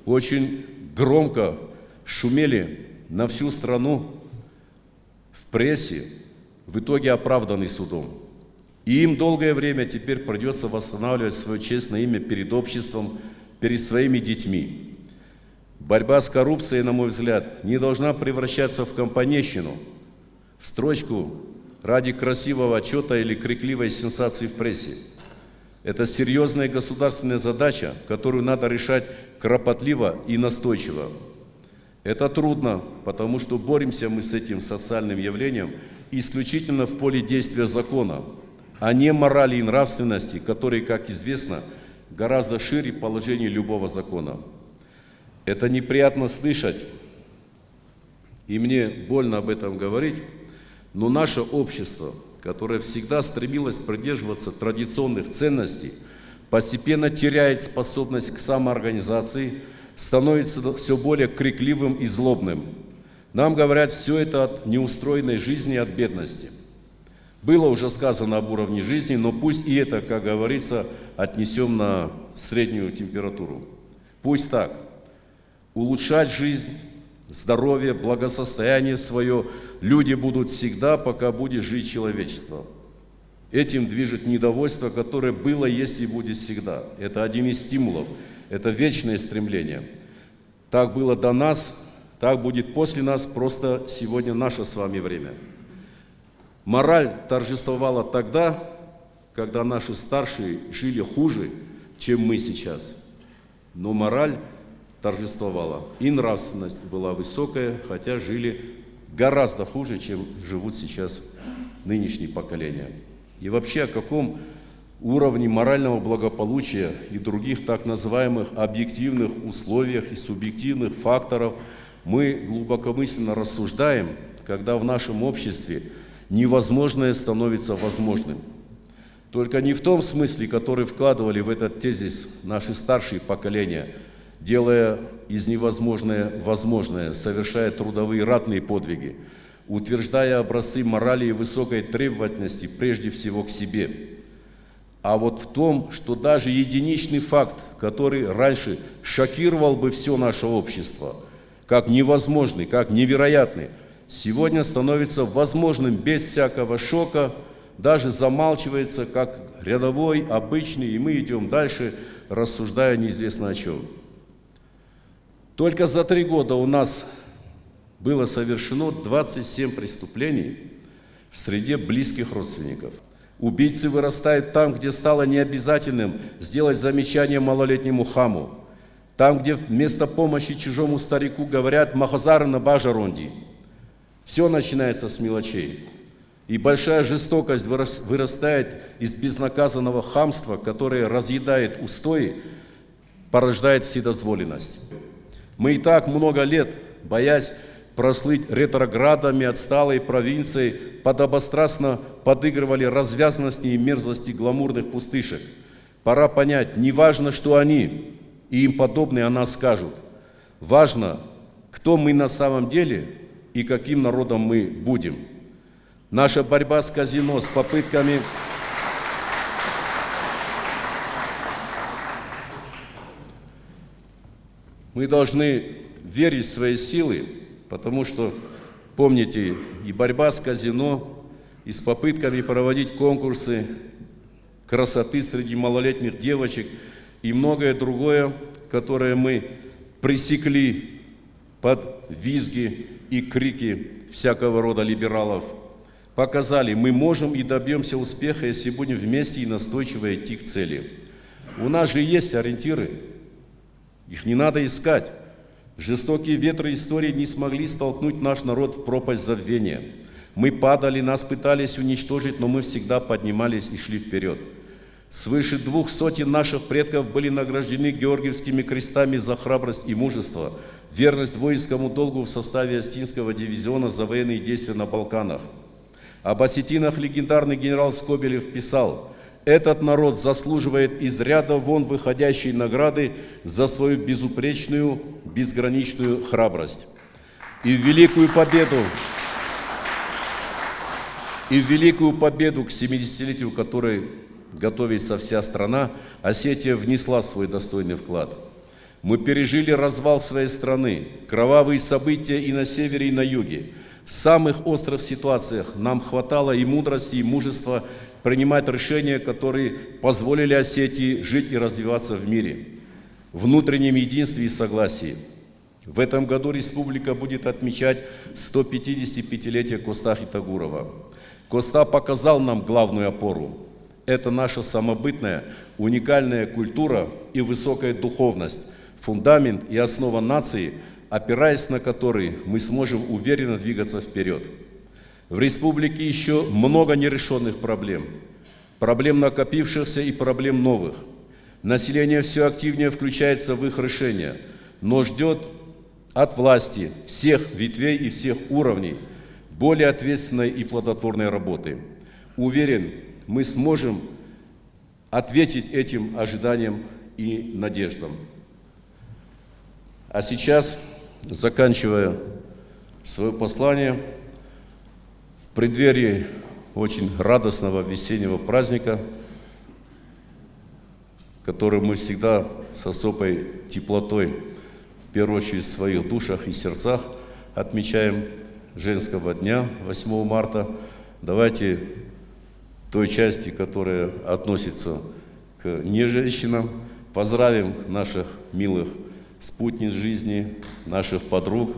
очень громко шумели на всю страну в прессе, в итоге оправданы судом. И им долгое время теперь придется восстанавливать свое честное имя перед обществом, перед своими детьми. Борьба с коррупцией, на мой взгляд, не должна превращаться в компанейщину, в строчку ради красивого отчета или крикливой сенсации в прессе. Это серьезная государственная задача, которую надо решать кропотливо и настойчиво. Это трудно, потому что боремся мы с этим социальным явлением исключительно в поле действия закона, а не морали и нравственности, которые, как известно, гораздо шире положения любого закона. Это неприятно слышать, и мне больно об этом говорить, но наше общество, которое всегда стремилось придерживаться традиционных ценностей, постепенно теряет способность к самоорганизации, становится все более крикливым и злобным. Нам говорят, все это от неустроенной жизни, от бедности. Было уже сказано об уровне жизни, но пусть и это, как говорится, отнесем на среднюю температуру. Пусть так. Улучшать жизнь, здоровье, благосостояние свое люди будут всегда, пока будет жить человечество. Этим движет недовольство, которое было, есть и будет всегда. Это один из стимулов, это вечное стремление. Так было до нас, так будет после нас, просто сегодня наше с вами время. Мораль торжествовала тогда, когда наши старшие жили хуже, чем мы сейчас. Но мораль торжествовала, и нравственность была высокая, хотя жили гораздо хуже, чем живут сейчас нынешние поколения. И вообще, о каком уровне морального благополучия и других так называемых объективных условиях и субъективных факторов мы глубокомысленно рассуждаем, когда в нашем обществе невозможное становится возможным. Только не в том смысле, который вкладывали в этот тезис наши старшие поколения, делая из невозможного возможное, совершая трудовые ратные подвиги, утверждая образцы морали и высокой требовательности прежде всего к себе. А вот в том, что даже единичный факт, который раньше шокировал бы все наше общество, как невозможный, как невероятный, сегодня становится возможным без всякого шока, даже замалчивается как рядовой, обычный, и мы идем дальше, рассуждая неизвестно о чем. Только за 3 года у нас было совершено 27 преступлений в среде близких родственников. Убийцы вырастают там, где стало необязательным сделать замечание малолетнему хаму. Там, где вместо помощи чужому старику говорят «махазар на бажаронди». Все начинается с мелочей. И большая жестокость вырастает из безнаказанного хамства, которое разъедает устои, порождает вседозволенность. Мы и так много лет, боясь прослыть ретроградами отсталой провинции, подобострастно подыгрывали развязности и мерзости гламурных пустышек. Пора понять, не важно, что они и им подобные о нас скажут. Важно, кто мы на самом деле и каким народом мы будем. Наша борьба с казино, с попытками Мы должны верить в свои силы, потому что, помните, и борьба с казино, и с попытками проводить конкурсы красоты среди малолетних девочек, и многое другое, которое мы пресекли под визги и крики всякого рода либералов, показали, мы можем и добьемся успеха, если будем вместе и настойчиво идти к цели. У нас же есть ориентиры, их не надо искать. Жестокие ветры истории не смогли столкнуть наш народ в пропасть забвения. Мы падали, нас пытались уничтожить, но мы всегда поднимались и шли вперед. Свыше 200 наших предков были награждены Георгиевскими крестами за храбрость и мужество, верность воинскому долгу в составе Остинского дивизиона за военные действия на Балканах. Об осетинах легендарный генерал Скобелев писал: «Этот народ заслуживает из ряда вон выходящей награды за свою безупречную, безграничную храбрость». И в великую победу к 70-летию, которой готовится вся страна, Осетия внесла свой достойный вклад. Мы пережили развал своей страны, кровавые события и на севере, и на юге. В самых острых ситуациях нам хватало и мудрости, и мужества принимать решения, которые позволили Осетии жить и развиваться в мире, в внутреннем единстве и согласии. В этом году республика будет отмечать 155-летие Костахи Тагурова. Коста показал нам главную опору. Это наша самобытная, уникальная культура и высокая духовность, фундамент и основа нации, опираясь на который мы сможем уверенно двигаться вперед. В республике еще много нерешенных проблем. Проблем накопившихся и проблем новых. Население все активнее включается в их решение, но ждет от власти всех ветвей и всех уровней более ответственной и плодотворной работы. Уверен, мы сможем ответить этим ожиданиям и надеждам. А сейчас, заканчивая свое послание, в преддверии очень радостного весеннего праздника, который мы всегда с особой теплотой, в первую очередь в своих душах и сердцах, отмечаем женского дня 8 марта, давайте той части, которая относится к неженщинам, поздравим наших милых спутниц жизни, наших подруг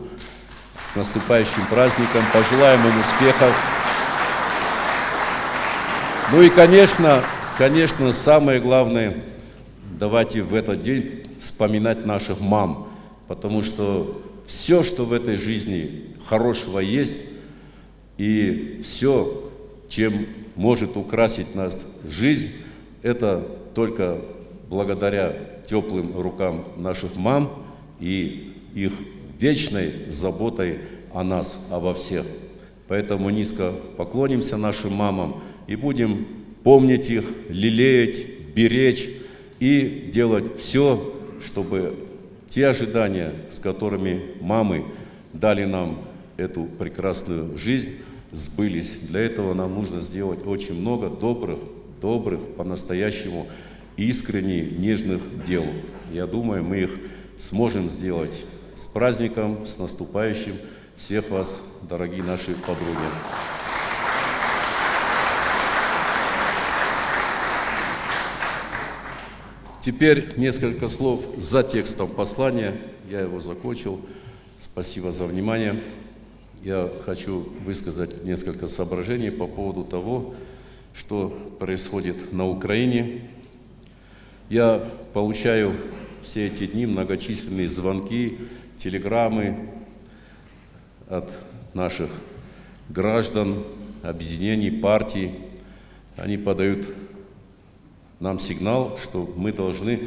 с наступающим праздником, пожелаем им успехов. Ну и, конечно, самое главное, давайте в этот день вспоминать наших мам, потому что все, что в этой жизни хорошего есть, и все, чем может украсить нас жизнь, это только благодаря теплым рукам наших мам и их вечной заботой о нас, обо всех. Поэтому низко поклонимся нашим мамам и будем помнить их, лелеять, беречь и делать все, чтобы те ожидания, с которыми мамы дали нам эту прекрасную жизнь, сбылись. Для этого нам нужно сделать очень много добрых, по-настоящему искренне нежных дел. Я думаю, мы их сможем сделать. С праздником, с наступающим всех вас, дорогие наши подруги. Теперь несколько слов за текстом послания. Я его закончил. Спасибо за внимание. Я хочу высказать несколько соображений по поводу того, что происходит на Украине. Я получаю все эти дни многочисленные звонки, телеграммы от наших граждан, объединений, партий. Они подают нам сигнал, что мы должны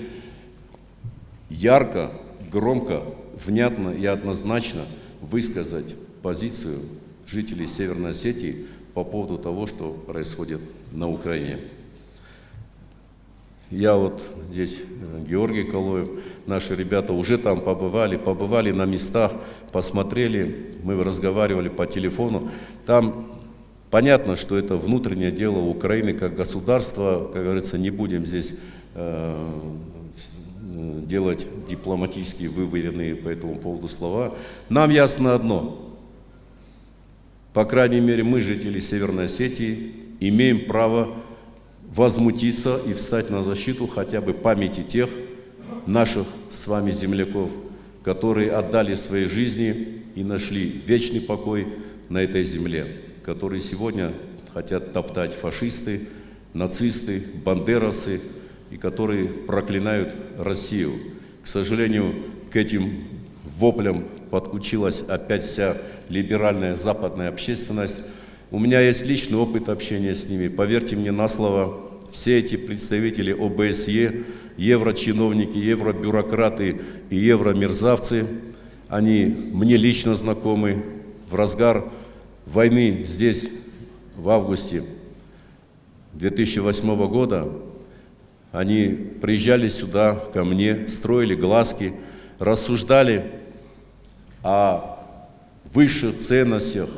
ярко, громко, внятно и однозначно высказать позицию жителей Северной Осетии по поводу того, что происходит на Украине. Я вот здесь, Георгий Калоев, наши ребята уже там побывали на местах, посмотрели, мы разговаривали по телефону. Там понятно, что это внутреннее дело Украины как государства, как говорится, не будем здесь делать дипломатические выверенные по этому поводу слова. Нам ясно одно. По крайней мере, мы, жители Северной Осетии, имеем право возмутиться и встать на защиту хотя бы памяти тех наших с вами земляков, которые отдали свои жизни и нашли вечный покой на этой земле, которые сегодня хотят топтать фашисты, нацисты, бандеровцы, и которые проклинают Россию. К сожалению, к этим воплям подключилась опять вся либеральная западная общественность. У меня есть личный опыт общения с ними. Поверьте мне на слово, все эти представители ОБСЕ, еврочиновники, евробюрократы и евромерзавцы, они мне лично знакомы. В разгар войны здесь, в августе 2008 года, они приезжали сюда ко мне, строили глазки, рассуждали о высших ценностях,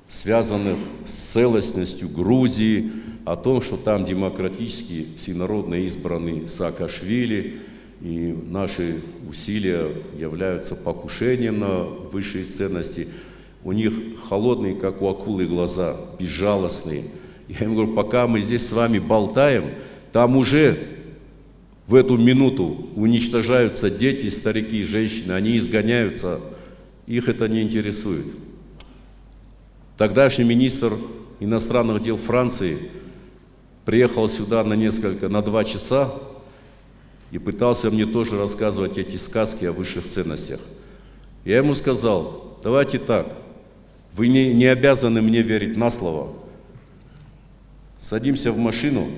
связанных с целостностью Грузии, о том, что там демократически всенародно избранный Саакашвили, и наши усилия являются покушением на высшие ценности. У них холодные, как у акулы, глаза, безжалостные. Я им говорю, пока мы здесь с вами болтаем, там уже в эту минуту уничтожаются дети, старики, женщины, они изгоняются, их это не интересует. Тогдашний министр иностранных дел Франции приехал сюда на 2 часа и пытался мне тоже рассказывать эти сказки о высших ценностях. Я ему сказал, давайте так, вы не обязаны мне верить на слово. Садимся в машину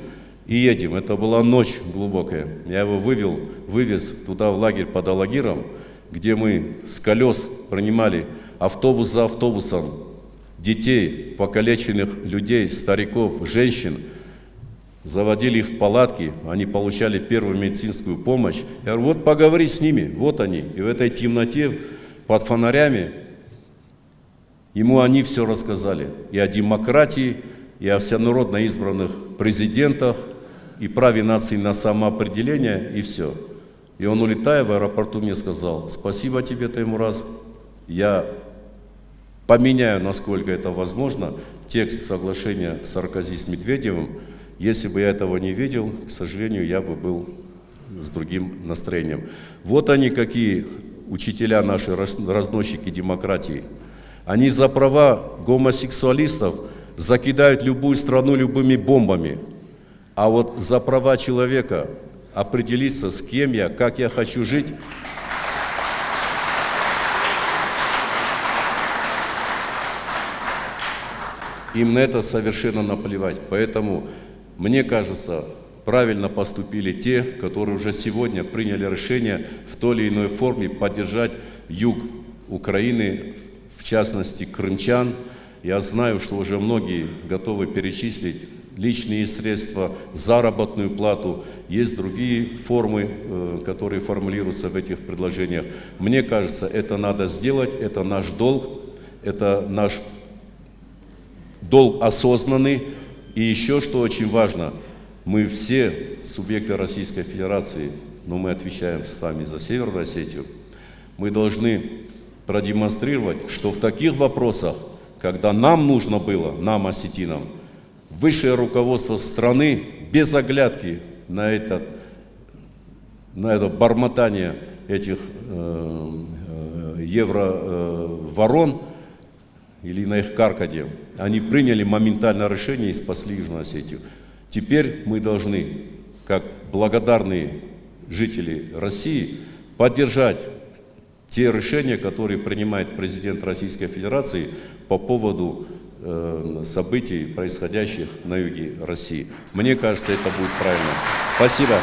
и едем. Это была ночь глубокая. Я его вывез туда в лагерь под Алагиром, где мы с колес принимали автобус за автобусом детей, покалеченных людей, стариков, женщин, заводили их в палатки, они получали первую медицинскую помощь. Я говорю, вот поговори с ними, вот они. И в этой темноте, под фонарями, ему они все рассказали. И о демократии, и о всенародно избранных президентах, и праве нации на самоопределение, и все. И он, улетая в аэропорту, мне сказал, спасибо тебе, Таймураз, я поменяю, насколько это возможно, текст соглашения Саркози с Медведевым. Если бы я этого не видел, к сожалению, я бы был с другим настроением. Вот они какие учителя наши, разносчики демократии. Они за права гомосексуалистов закидают любую страну любыми бомбами. А вот за права человека определиться, с кем я, как я хочу жить, им на это совершенно наплевать. Поэтому, мне кажется, правильно поступили те, которые уже сегодня приняли решение в той или иной форме поддержать юг Украины, в частности, крымчан. Я знаю, что уже многие готовы перечислить личные средства, заработную плату. Есть другие формы, которые формулируются в этих предложениях. Мне кажется, это надо сделать, это наш долг, это наш долг осознанный. И еще, что очень важно, мы все субъекты Российской Федерации, но мы отвечаем с вами за Северную Осетию, мы должны продемонстрировать, что в таких вопросах, когда нам нужно было, нам, осетинам, высшее руководство страны без оглядки на это бормотание этих евро-ворон или на их каркаде, они приняли моментально решение и спасли Южную Осетию. Теперь мы должны, как благодарные жители России, поддержать те решения, которые принимает президент Российской Федерации по поводу событий, происходящих на юге России. Мне кажется, это будет правильно. Спасибо.